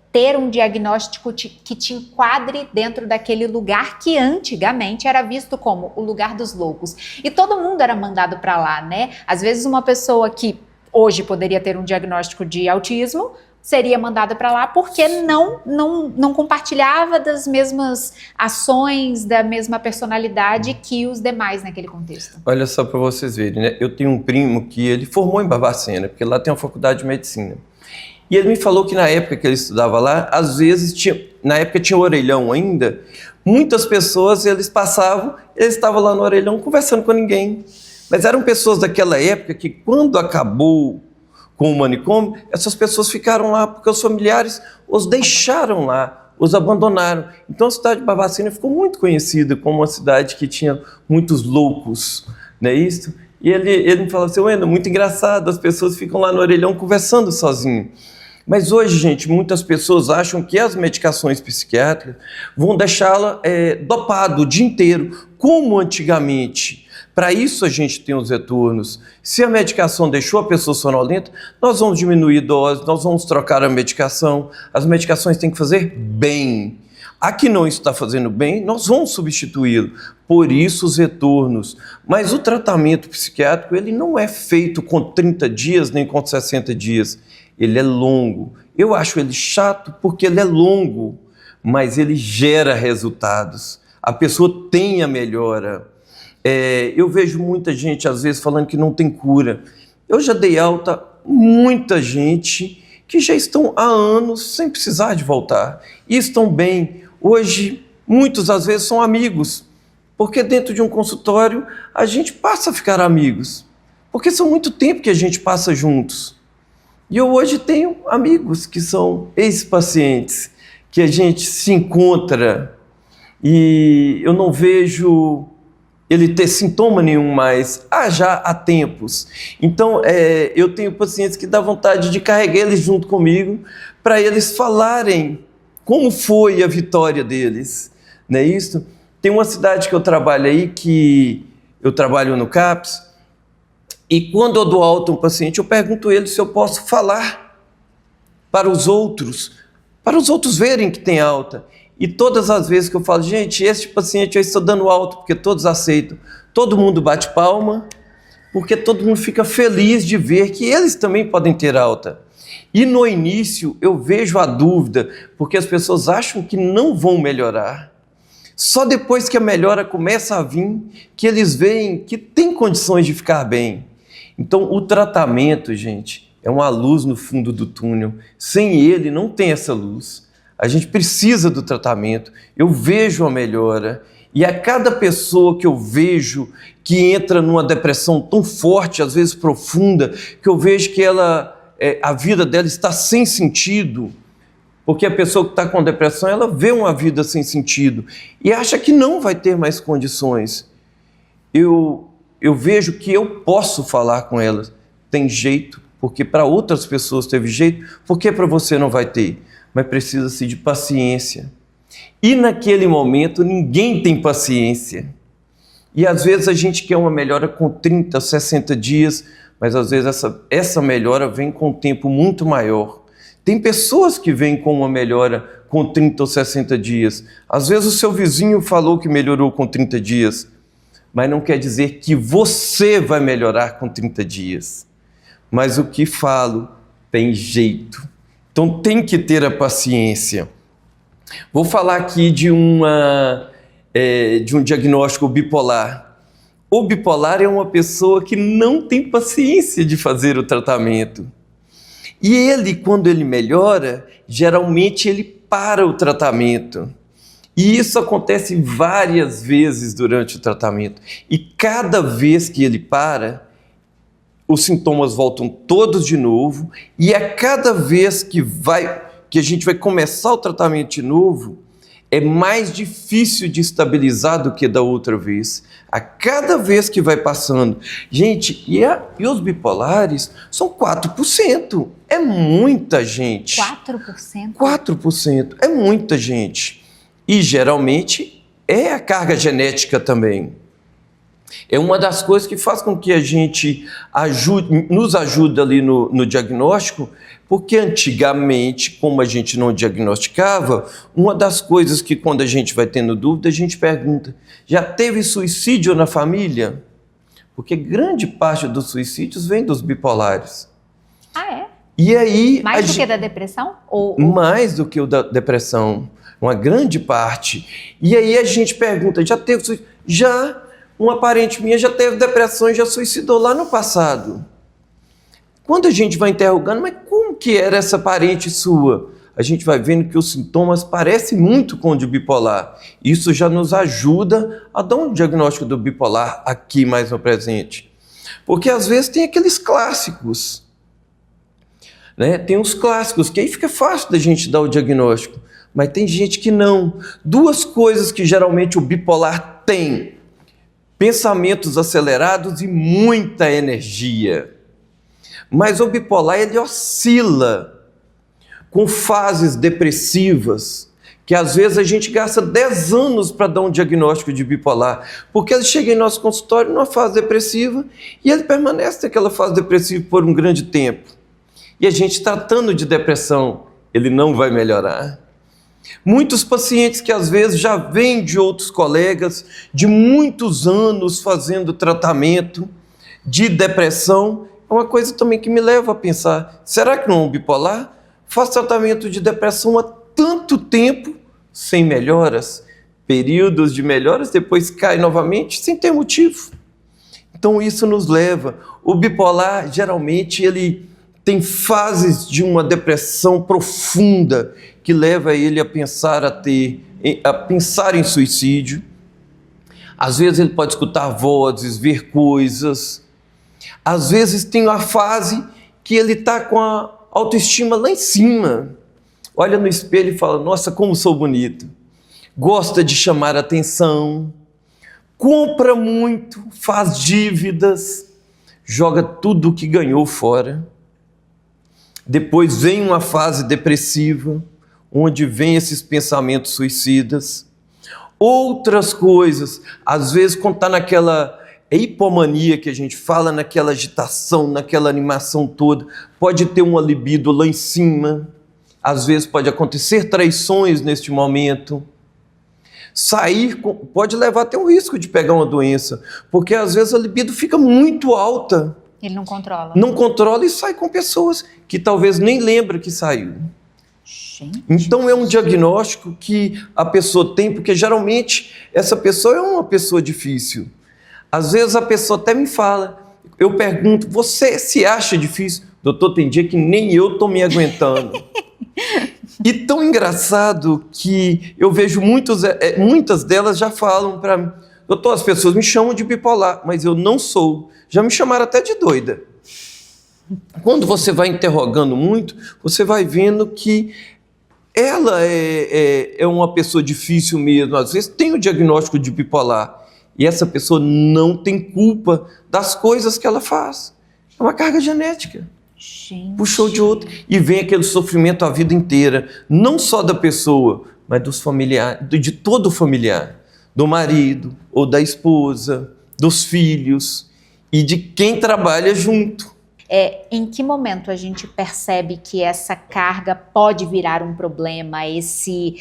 ter um diagnóstico que te enquadre dentro daquele lugar que antigamente era visto como o lugar dos loucos. E todo mundo era mandado para lá, né? Às vezes uma pessoa que hoje poderia ter um diagnóstico de autismo seria mandada para lá porque não compartilhava das mesmas ações, da mesma personalidade que os demais naquele contexto. Olha só para vocês verem, né? Eu tenho um primo que ele formou em Barbacena, porque lá tem uma faculdade de medicina. E ele me falou que na época que ele estudava lá, às vezes, na época tinha orelhão ainda, muitas pessoas, eles estavam lá no orelhão conversando com ninguém. Mas eram pessoas daquela época que quando acabou com o manicômio, essas pessoas ficaram lá porque os familiares os deixaram lá, os abandonaram. Então a cidade de Barbacena ficou muito conhecida como uma cidade que tinha muitos loucos, não é isso? E ele me falou assim, Wendel, muito engraçado, as pessoas ficam lá no orelhão conversando sozinho. Mas hoje, gente, muitas pessoas acham que as medicações psiquiátricas vão deixá-la dopado o dia inteiro, como antigamente. Para isso a gente tem os retornos. Se a medicação deixou a pessoa sonolenta, nós vamos diminuir dose, nós vamos trocar a medicação. As medicações têm que fazer bem. A que não está fazendo bem, nós vamos substituí-lo. Por isso os retornos. Mas o tratamento psiquiátrico, ele não é feito com 30 dias nem com 60 dias. Ele é longo. Eu acho ele chato porque ele é longo, mas ele gera resultados. A pessoa tem a melhora. Eu vejo muita gente, às vezes, falando que não tem cura. Eu já dei alta muita gente que já estão há anos sem precisar de voltar. E estão bem. Hoje, muitos, às vezes, são amigos. Porque dentro de um consultório, a gente passa a ficar amigos. Porque são muito tempo que a gente passa juntos. E eu hoje tenho amigos que são ex-pacientes, que a gente se encontra e eu não vejo ele ter sintoma nenhum mais, já há tempos. Então, eu tenho pacientes que dá vontade de carregar eles junto comigo para eles falarem como foi a vitória deles, não é isso? Tem uma cidade que eu trabalho aí, que eu trabalho no CAPS, e quando eu dou alta a um paciente, eu pergunto a ele se eu posso falar para os outros verem que tem alta. E todas as vezes que eu falo, gente, este paciente eu estou dando alta, porque todos aceitam, todo mundo bate palma, porque todo mundo fica feliz de ver que eles também podem ter alta. E no início eu vejo a dúvida, porque as pessoas acham que não vão melhorar. Só depois que a melhora começa a vir, que eles veem que tem condições de ficar bem. Então o tratamento, gente, é uma luz no fundo do túnel. Sem ele não tem essa luz. A gente precisa do tratamento, eu vejo a melhora e a cada pessoa que eu vejo que entra numa depressão tão forte, às vezes profunda, que eu vejo que a vida dela está sem sentido, Porque a pessoa que está com depressão, ela vê uma vida sem sentido e acha que não vai ter mais condições. Eu vejo que eu posso falar com ela, tem jeito, porque para outras pessoas teve jeito, por que para você não vai ter? Mas precisa-se de paciência. E naquele momento ninguém tem paciência. E às vezes a gente quer uma melhora com 30, 60 dias, mas às vezes essa melhora vem com um tempo muito maior. Tem pessoas que vêm com uma melhora com 30 ou 60 dias. Às vezes o seu vizinho falou que melhorou com 30 dias, mas não quer dizer que você vai melhorar com 30 dias. Mas o que falo tem jeito. Então tem que ter a paciência. Vou falar aqui de um diagnóstico bipolar. O bipolar é uma pessoa que não tem paciência de fazer o tratamento. E ele, quando ele melhora, geralmente ele para o tratamento. E isso acontece várias vezes durante o tratamento. E cada vez que ele para, os sintomas voltam todos de novo. E a cada vez que a gente vai começar o tratamento de novo, é mais difícil de estabilizar do que da outra vez. A cada vez que vai passando. Gente, e os bipolares são 4%. É muita gente. 4%? 4%. É muita gente. E geralmente é a carga genética também. É uma das coisas que faz com que a gente nos ajude ali no diagnóstico, porque antigamente, como a gente não diagnosticava, uma das coisas que quando a gente vai tendo dúvida, a gente pergunta, já teve suicídio na família? Porque grande parte dos suicídios vem dos bipolares. Ah, é? E aí, mais do que da depressão? Mais do que o da depressão, uma grande parte. E aí a gente pergunta, já teve suicídio? Já. Uma parente minha já teve depressão e já suicidou lá no passado. Quando a gente vai interrogando, mas como que era essa parente sua? A gente vai vendo que os sintomas parecem muito com o de bipolar. Isso já nos ajuda a dar um diagnóstico do bipolar aqui mais no presente. Porque às vezes tem aqueles clássicos, né? Tem uns clássicos que aí fica fácil da gente dar o diagnóstico. Mas tem gente que não. Duas coisas que geralmente o bipolar tem: pensamentos acelerados e muita energia. Mas o bipolar, ele oscila com fases depressivas, que às vezes a gente gasta 10 anos para dar um diagnóstico de bipolar, porque ele chega em nosso consultório numa fase depressiva e ele permanece naquela fase depressiva por um grande tempo. E a gente tratando de depressão, ele não vai melhorar. Muitos pacientes que às vezes já vêm de outros colegas, de muitos anos fazendo tratamento de depressão, é uma coisa também que me leva a pensar, será que não é um bipolar? Faz tratamento de depressão há tanto tempo, sem melhoras, períodos de melhoras, depois cai novamente, sem ter motivo. Então isso nos leva, o bipolar geralmente ele tem fases de uma depressão profunda, que leva ele a pensar em suicídio. Às vezes ele pode escutar vozes, ver coisas. Às vezes tem uma fase que ele está com a autoestima lá em cima. Olha no espelho e fala, nossa, como sou bonito. Gosta de chamar atenção, compra muito, faz dívidas, joga tudo o que ganhou fora. Depois vem uma fase depressiva, onde vem esses pensamentos suicidas. Outras coisas, às vezes quando está naquela hipomania que a gente fala, naquela agitação, naquela animação toda, pode ter uma libido lá em cima, às vezes pode acontecer traições neste momento. Pode levar até um risco de pegar uma doença, porque às vezes a libido fica muito alta. Ele não controla. Não controla e sai com pessoas que talvez nem lembra que saiu. Gente. Então é um diagnóstico que a pessoa tem, porque geralmente essa pessoa é uma pessoa difícil. Às vezes a pessoa até me fala, eu pergunto, você se acha difícil? Doutor, tem dia que nem eu estou me aguentando. E tão engraçado que eu vejo muitas delas já falam para mim, doutor, as pessoas me chamam de bipolar, mas eu não sou. Já me chamaram até de doida. Quando você vai interrogando muito, você vai vendo que ela é uma pessoa difícil mesmo, às vezes tem o diagnóstico de bipolar, e essa pessoa não tem culpa das coisas que ela faz. É uma carga genética. Gente. Puxou de outro. E vem aquele sofrimento a vida inteira, não só da pessoa, mas dos familiares, de todo o familiar, do marido ou da esposa, dos filhos e de quem trabalha junto. Em que momento a gente percebe que essa carga pode virar um problema, esse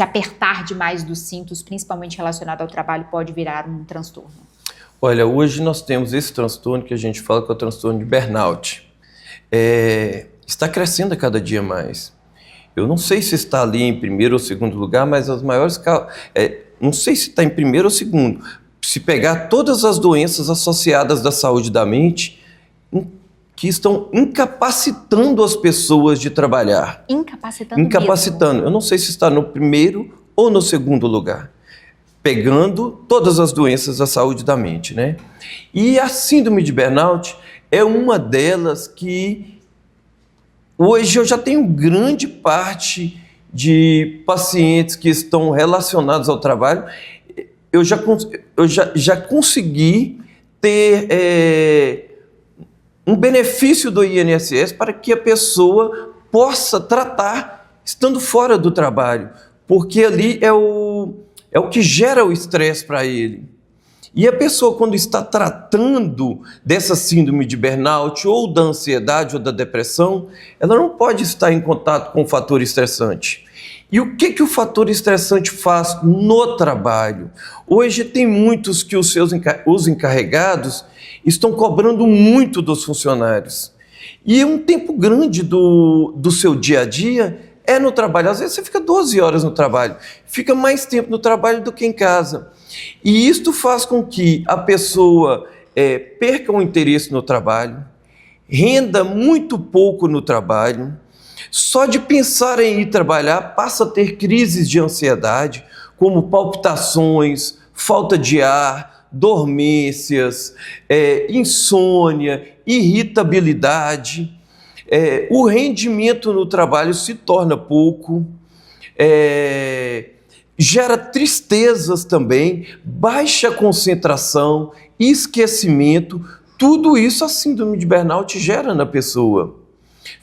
apertar demais dos cintos, principalmente relacionado ao trabalho, pode virar um transtorno? Olha, hoje nós temos esse transtorno que a gente fala que é o transtorno de burnout. Está crescendo a cada dia mais. Eu não sei se está ali em primeiro ou segundo lugar, mas as maiores... não sei se está em primeiro ou segundo. Se pegar todas as doenças associadas da saúde da mente, que estão incapacitando as pessoas de trabalhar. Incapacitando. Mesmo. Eu não sei se está no primeiro ou no segundo lugar. Pegando todas as doenças da saúde da mente, né? E a síndrome de burnout é uma delas que hoje eu já tenho grande parte de pacientes que estão relacionados ao trabalho. Eu já consegui ter um benefício do INSS para que a pessoa possa tratar estando fora do trabalho, porque ali é o que gera o estresse para ele. E a pessoa, quando está tratando dessa síndrome de burnout, ou da ansiedade, ou da depressão, ela não pode estar em contato com o fator estressante. E o que o fator estressante faz no trabalho? Hoje tem muitos que os encarregados estão cobrando muito dos funcionários. E um tempo grande do seu dia a dia é no trabalho. Às vezes você fica 12 horas no trabalho, fica mais tempo no trabalho do que em casa. E isto faz com que a pessoa perca o interesse no trabalho, renda muito pouco no trabalho, só de pensar em ir trabalhar passa a ter crises de ansiedade, como palpitações, falta de ar, dormências, insônia, irritabilidade. O rendimento no trabalho se torna pouco, gera tristezas também, baixa concentração, esquecimento. Tudo isso a síndrome de burnout gera na pessoa.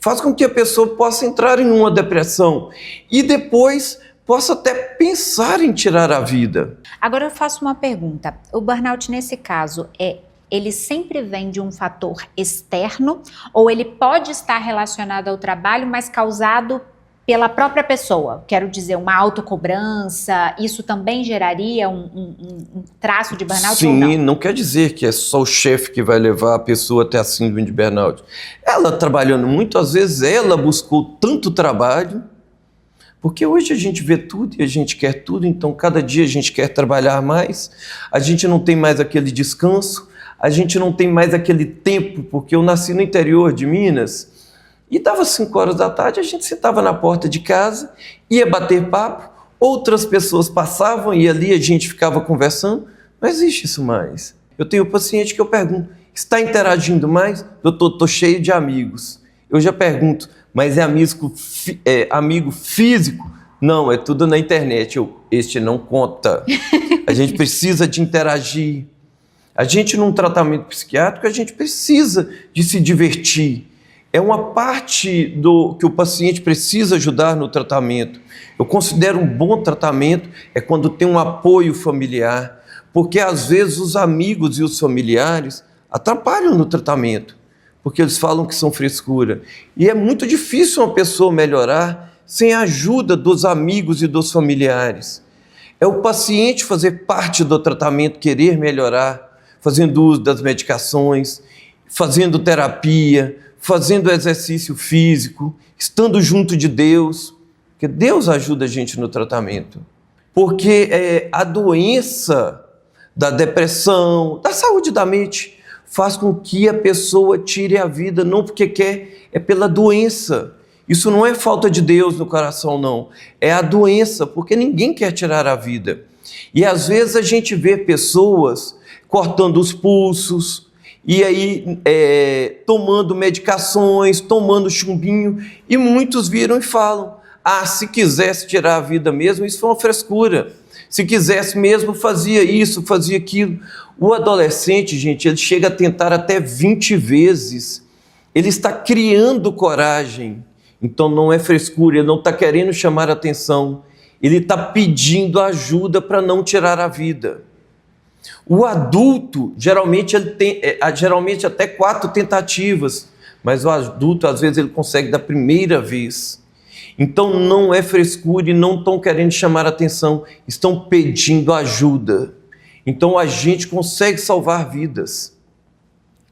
Faz com que a pessoa possa entrar em uma depressão e depois possa até pensar em tirar a vida. Agora eu faço uma pergunta. O burnout, nesse caso, ele sempre vem de um fator externo ou ele pode estar relacionado ao trabalho, mas causado pela própria pessoa? Quero dizer, uma autocobrança, isso também geraria um traço de burnout? Sim, ou não quer dizer que é só o chefe que vai levar a pessoa até a síndrome de burnout. Ela trabalhando muito, às vezes ela buscou tanto trabalho, porque hoje a gente vê tudo e a gente quer tudo, então cada dia a gente quer trabalhar mais, a gente não tem mais aquele descanso, a gente não tem mais aquele tempo, porque eu nasci no interior de Minas e dava 5 horas da tarde, a gente sentava na porta de casa, ia bater papo, outras pessoas passavam e ali a gente ficava conversando. Não existe isso mais. Eu tenho um paciente que eu pergunto, está interagindo mais? Doutor, estou cheio de amigos. Eu já pergunto, mas é amigo físico? Não, é tudo na internet. Este não conta. A gente precisa de interagir. A gente, num tratamento psiquiátrico, a gente precisa de se divertir. É uma parte do que o paciente precisa ajudar no tratamento. Eu considero um bom tratamento é quando tem um apoio familiar, porque às vezes os amigos e os familiares atrapalham no tratamento, porque eles falam que são frescura. E é muito difícil uma pessoa melhorar sem a ajuda dos amigos e dos familiares. É o paciente fazer parte do tratamento, querer melhorar, fazendo uso das medicações, fazendo terapia, fazendo exercício físico, estando junto de Deus, porque Deus ajuda a gente no tratamento. Porque a doença da depressão, da saúde da mente, faz com que a pessoa tire a vida, não porque quer, é pela doença. Isso não é falta de Deus no coração, não. É a doença, porque ninguém quer tirar a vida. E às vezes a gente vê pessoas cortando os pulsos, e aí tomando medicações, tomando chumbinho, e muitos viram e falam, Ah, se quisesse tirar a vida mesmo, isso foi uma frescura. Se quisesse mesmo, fazia isso, fazia aquilo. O adolescente, gente, ele chega a tentar até 20 vezes. Ele está criando coragem. Então não é frescura, ele não está querendo chamar atenção. Ele está pedindo ajuda para não tirar a vida. O adulto, geralmente, ele tem até 4 tentativas, mas o adulto, às vezes, ele consegue da primeira vez. Então não é frescura e não estão querendo chamar atenção, estão pedindo ajuda. Então a gente consegue salvar vidas,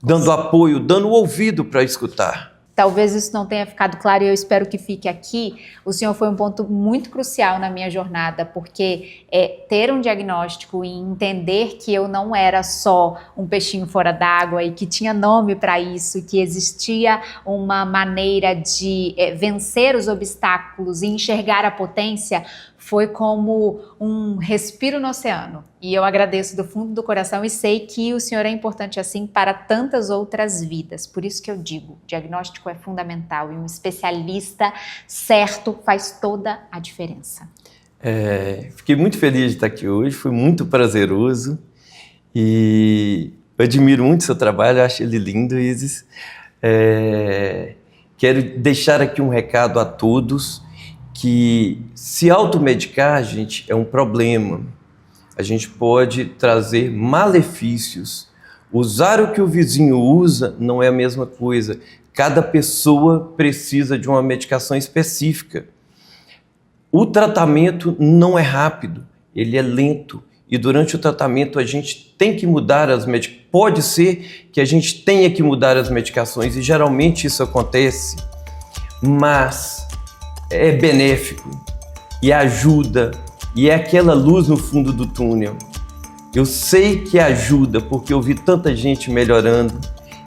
dando apoio, dando ouvido para escutar. Talvez isso não tenha ficado claro e eu espero que fique aqui. O senhor foi um ponto muito crucial na minha jornada, porque ter um diagnóstico e entender que eu não era só um peixinho fora d'água e que tinha nome para isso, que existia uma maneira de vencer os obstáculos e enxergar a potência, foi como um respiro no oceano. E eu agradeço do fundo do coração e sei que o senhor é importante assim para tantas outras vidas. Por isso que eu digo, diagnóstico é fundamental e um especialista certo faz toda a diferença. Fiquei muito feliz de estar aqui hoje, foi muito prazeroso e eu admiro muito o seu trabalho, eu acho ele lindo, Isis. Quero deixar aqui um recado a todos, que se automedicar, gente, é um problema. A gente pode trazer malefícios. Usar o que o vizinho usa não é a mesma coisa. Cada pessoa precisa de uma medicação específica. O tratamento não é rápido, ele é lento. E durante o tratamento a gente tem que mudar as medicações. Pode ser que a gente tenha que mudar as medicações e geralmente isso acontece, mas é benéfico e ajuda e é aquela luz no fundo do túnel. Eu sei que ajuda porque eu vi tanta gente melhorando.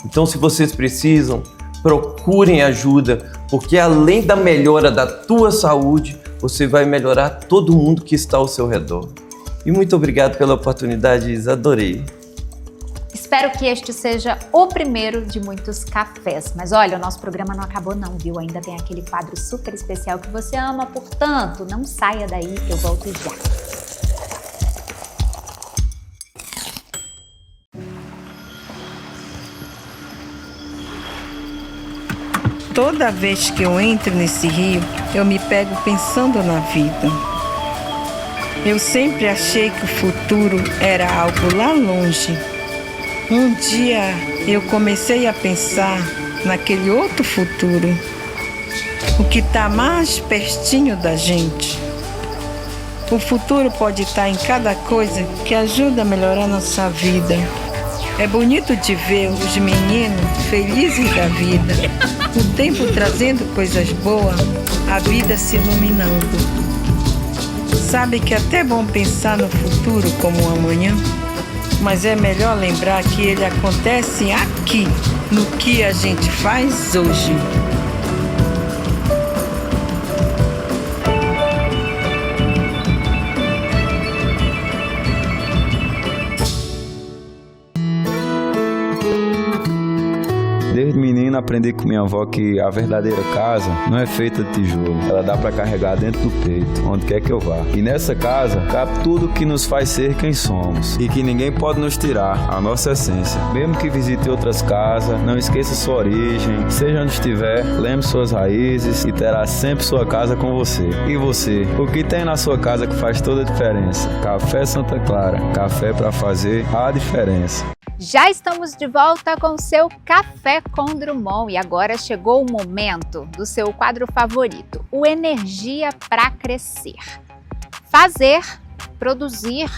Então, se vocês precisam, procurem ajuda, porque além da melhora da tua saúde, você vai melhorar todo mundo que está ao seu redor. E muito obrigado pela oportunidade, Isa, adorei. Espero que este seja o primeiro de muitos cafés. Mas olha, o nosso programa não acabou não, viu? Ainda tem aquele quadro super especial que você ama, portanto, não saia daí, eu volto já. Toda vez que eu entro nesse rio, eu me pego pensando na vida. Eu sempre achei que o futuro era algo lá longe. Um dia eu comecei a pensar naquele outro futuro, o que está mais pertinho da gente. O futuro pode estar em cada coisa que ajuda a melhorar nossa vida. É bonito de ver os meninos felizes da vida, o tempo trazendo coisas boas, a vida se iluminando. Sabe que é até bom pensar no futuro como um amanhã? Mas é melhor lembrar que ele acontece aqui, no que a gente faz hoje. Desde menino aprendi com minha avó que a verdadeira casa não é feita de tijolo. Ela dá para carregar dentro do peito, onde quer que eu vá. E nessa casa cabe tudo que nos faz ser quem somos e que ninguém pode nos tirar, a nossa essência. Mesmo que visite outras casas, não esqueça sua origem. Seja onde estiver, lembre suas raízes e terá sempre sua casa com você. E você? O que tem na sua casa que faz toda a diferença? Café Santa Clara. Café para fazer a diferença. Já estamos de volta com o seu Café com Drummond e agora chegou o momento do seu quadro favorito, o Energia para Crescer. Fazer, produzir,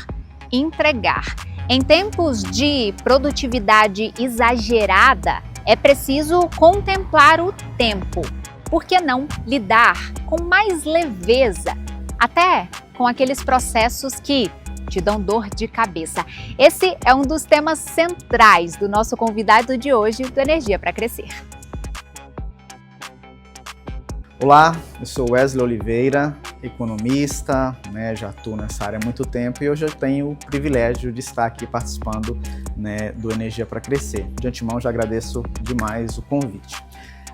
entregar. Em tempos de produtividade exagerada, é preciso contemplar o tempo. Por que não lidar com mais leveza, até com aqueles processos que te dão dor de cabeça? Esse é um dos temas centrais do nosso convidado de hoje do Energia para Crescer. Olá, eu sou Wesley Oliveira, economista, já atuo nessa área há muito tempo e hoje eu tenho o privilégio de estar aqui participando do Energia para Crescer. De antemão, já agradeço demais o convite.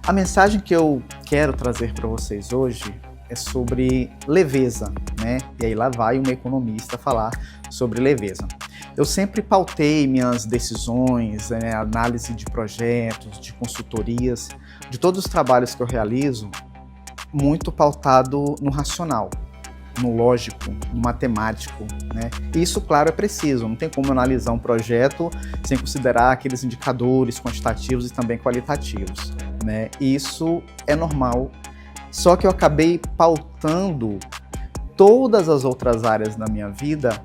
A mensagem que eu quero trazer para vocês hoje é sobre leveza, né? E aí lá vai uma economista falar sobre leveza. Eu sempre pautei minhas decisões, análise de projetos, de consultorias, de todos os trabalhos que eu realizo, muito pautado no racional, no lógico, no matemático, né? E isso, claro, é preciso, não tem como analisar um projeto sem considerar aqueles indicadores quantitativos e também qualitativos, né? E isso é normal, só que eu acabei pautando todas as outras áreas da minha vida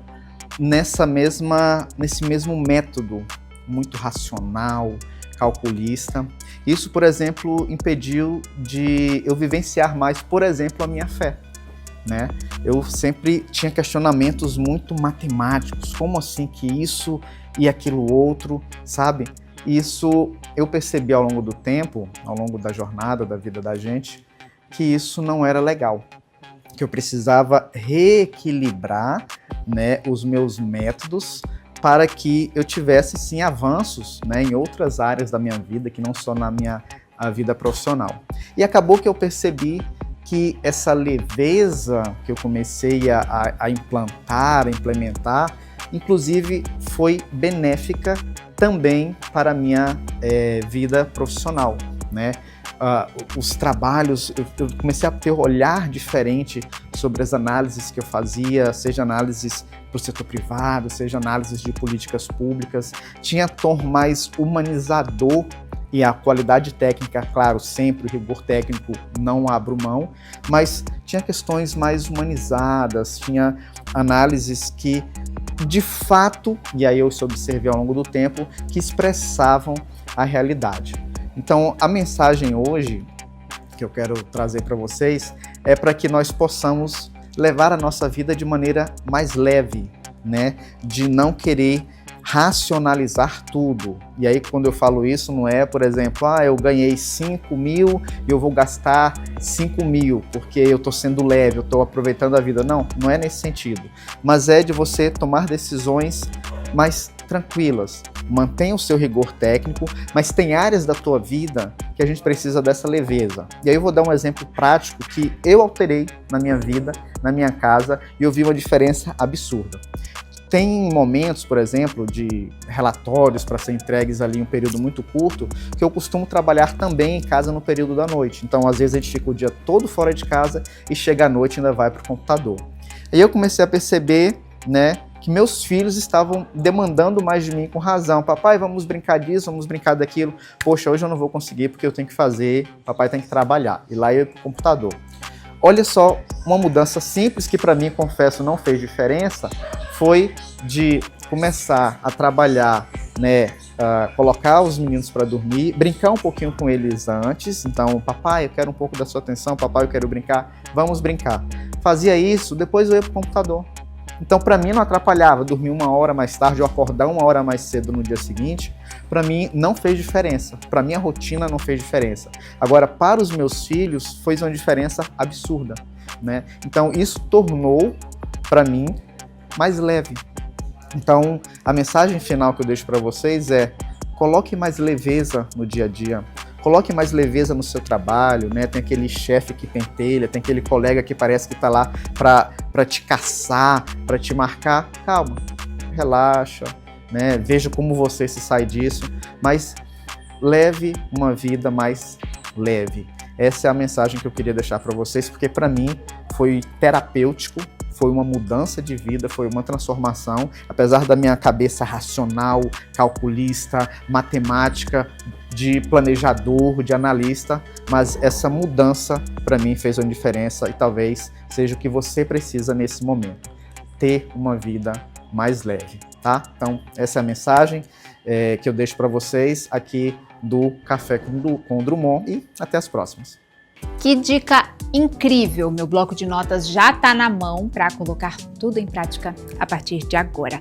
nesse mesmo método muito racional, calculista. Isso, por exemplo, impediu de eu vivenciar mais, por exemplo, a minha fé, né? Eu sempre tinha questionamentos muito matemáticos, como assim que isso e aquilo outro, sabe? Isso eu percebi ao longo do tempo, ao longo da jornada da vida da gente, que isso não era legal, que eu precisava reequilibrar, né, os meus métodos para que eu tivesse sim avanços, né, em outras áreas da minha vida, que não só na minha vida profissional. E acabou que eu percebi que essa leveza que eu comecei a implantar, a implementar, inclusive foi benéfica também para a minha vida profissional, né? Os trabalhos, eu comecei a ter um olhar diferente sobre as análises que eu fazia, seja análises para o setor privado, seja análises de políticas públicas, tinha tom mais humanizador e a qualidade técnica, claro, sempre o rigor técnico não abro mão, mas tinha questões mais humanizadas, tinha análises que de fato, e aí eu observei ao longo do tempo, que expressavam a realidade. Então, a mensagem hoje que eu quero trazer para vocês é para que nós possamos levar a nossa vida de maneira mais leve, né? De não querer racionalizar tudo. E aí, quando eu falo isso, não é, por exemplo, eu ganhei 5 mil e eu vou gastar 5 mil porque eu estou sendo leve, eu estou aproveitando a vida. Não, não é nesse sentido. Mas é de você tomar decisões mais tranquilas. Mantenha o seu rigor técnico, mas tem áreas da tua vida que a gente precisa dessa leveza. E aí eu vou dar um exemplo prático que eu alterei na minha vida, na minha casa, e eu vi uma diferença absurda. Tem momentos, por exemplo, de relatórios para ser entregues ali em um período muito curto, que eu costumo trabalhar também em casa no período da noite. Então, às vezes, a gente fica o dia todo fora de casa e chega à noite e ainda vai para o computador. Aí eu comecei a perceber, né, que meus filhos estavam demandando mais de mim com razão. Papai, vamos brincar disso, vamos brincar daquilo. Poxa, hoje eu não vou conseguir porque eu tenho que fazer, papai tem que trabalhar. E lá eu ia para o computador. Olha só, uma mudança simples que para mim, confesso, não fez diferença, foi de começar a trabalhar, né, colocar os meninos para dormir, brincar um pouquinho com eles antes. Então, papai, eu quero um pouco da sua atenção, papai, eu quero brincar, vamos brincar. Fazia isso, depois eu ia para o computador. Então, para mim não atrapalhava dormir 1 hora mais tarde ou acordar 1 hora mais cedo no dia seguinte. Para mim não fez diferença. Para minha rotina não fez diferença. Agora, para os meus filhos, fez uma diferença absurda, né? Então, isso tornou, para mim, mais leve. Então, a mensagem final que eu deixo para vocês é: coloque mais leveza no dia a dia. Coloque mais leveza no seu trabalho, né? Tem aquele chefe que pentelha, tem aquele colega que parece que está lá para te caçar, para te marcar. Calma, relaxa, né? Veja como você se sai disso, mas leve uma vida mais leve. Essa é a mensagem que eu queria deixar para vocês, porque para mim foi terapêutico, foi uma mudança de vida, foi uma transformação. Apesar da minha cabeça racional, calculista, matemática, de planejador, de analista, mas essa mudança para mim fez uma diferença e talvez seja o que você precisa nesse momento, ter uma vida mais leve, tá? Então essa é a mensagem que eu deixo para vocês aqui do Café com Drummond e até as próximas. Que dica incrível! Meu bloco de notas já está na mão para colocar tudo em prática a partir de agora.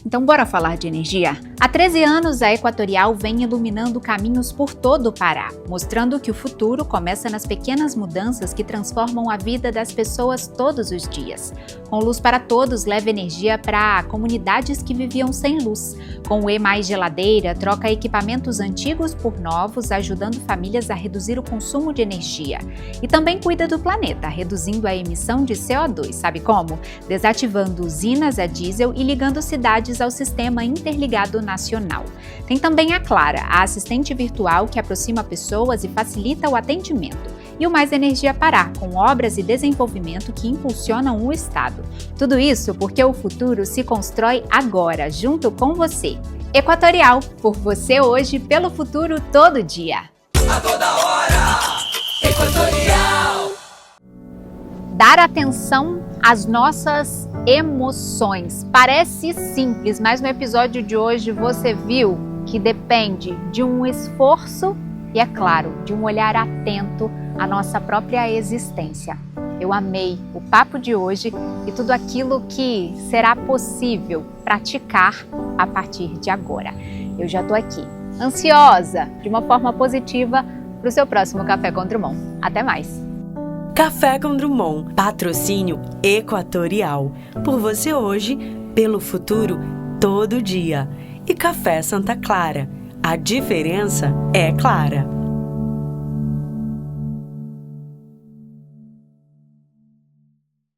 Então bora falar de energia? Há 13 anos, a Equatorial vem iluminando caminhos por todo o Pará, mostrando que o futuro começa nas pequenas mudanças que transformam a vida das pessoas todos os dias. Com Luz para Todos, leva energia para comunidades que viviam sem luz. Com o E Mais Geladeira, troca equipamentos antigos por novos, ajudando famílias a reduzir o consumo de energia. E também cuida do planeta, reduzindo a emissão de CO2. Sabe como? Desativando usinas a diesel e ligando cidades ao Sistema Interligado Nacional. Tem também a Clara, a assistente virtual que aproxima pessoas e facilita o atendimento. E o Mais Energia Pará, com obras e desenvolvimento que impulsionam o Estado. Tudo isso porque o futuro se constrói agora, junto com você. Equatorial, por você hoje, pelo futuro todo dia. A toda hora, Equatorial. Dar atenção às nossas emoções. Parece simples, mas no episódio de hoje você viu que depende de um esforço e, é claro, de um olhar atento à nossa própria existência. Eu amei o papo de hoje e tudo aquilo que será possível praticar a partir de agora. Eu já estou aqui, ansiosa, de uma forma positiva, para o seu próximo Café com Drummond. Até mais! Café com Drummond, patrocínio Equatorial. Por você hoje, pelo futuro, todo dia. E Café Santa Clara. A diferença é clara.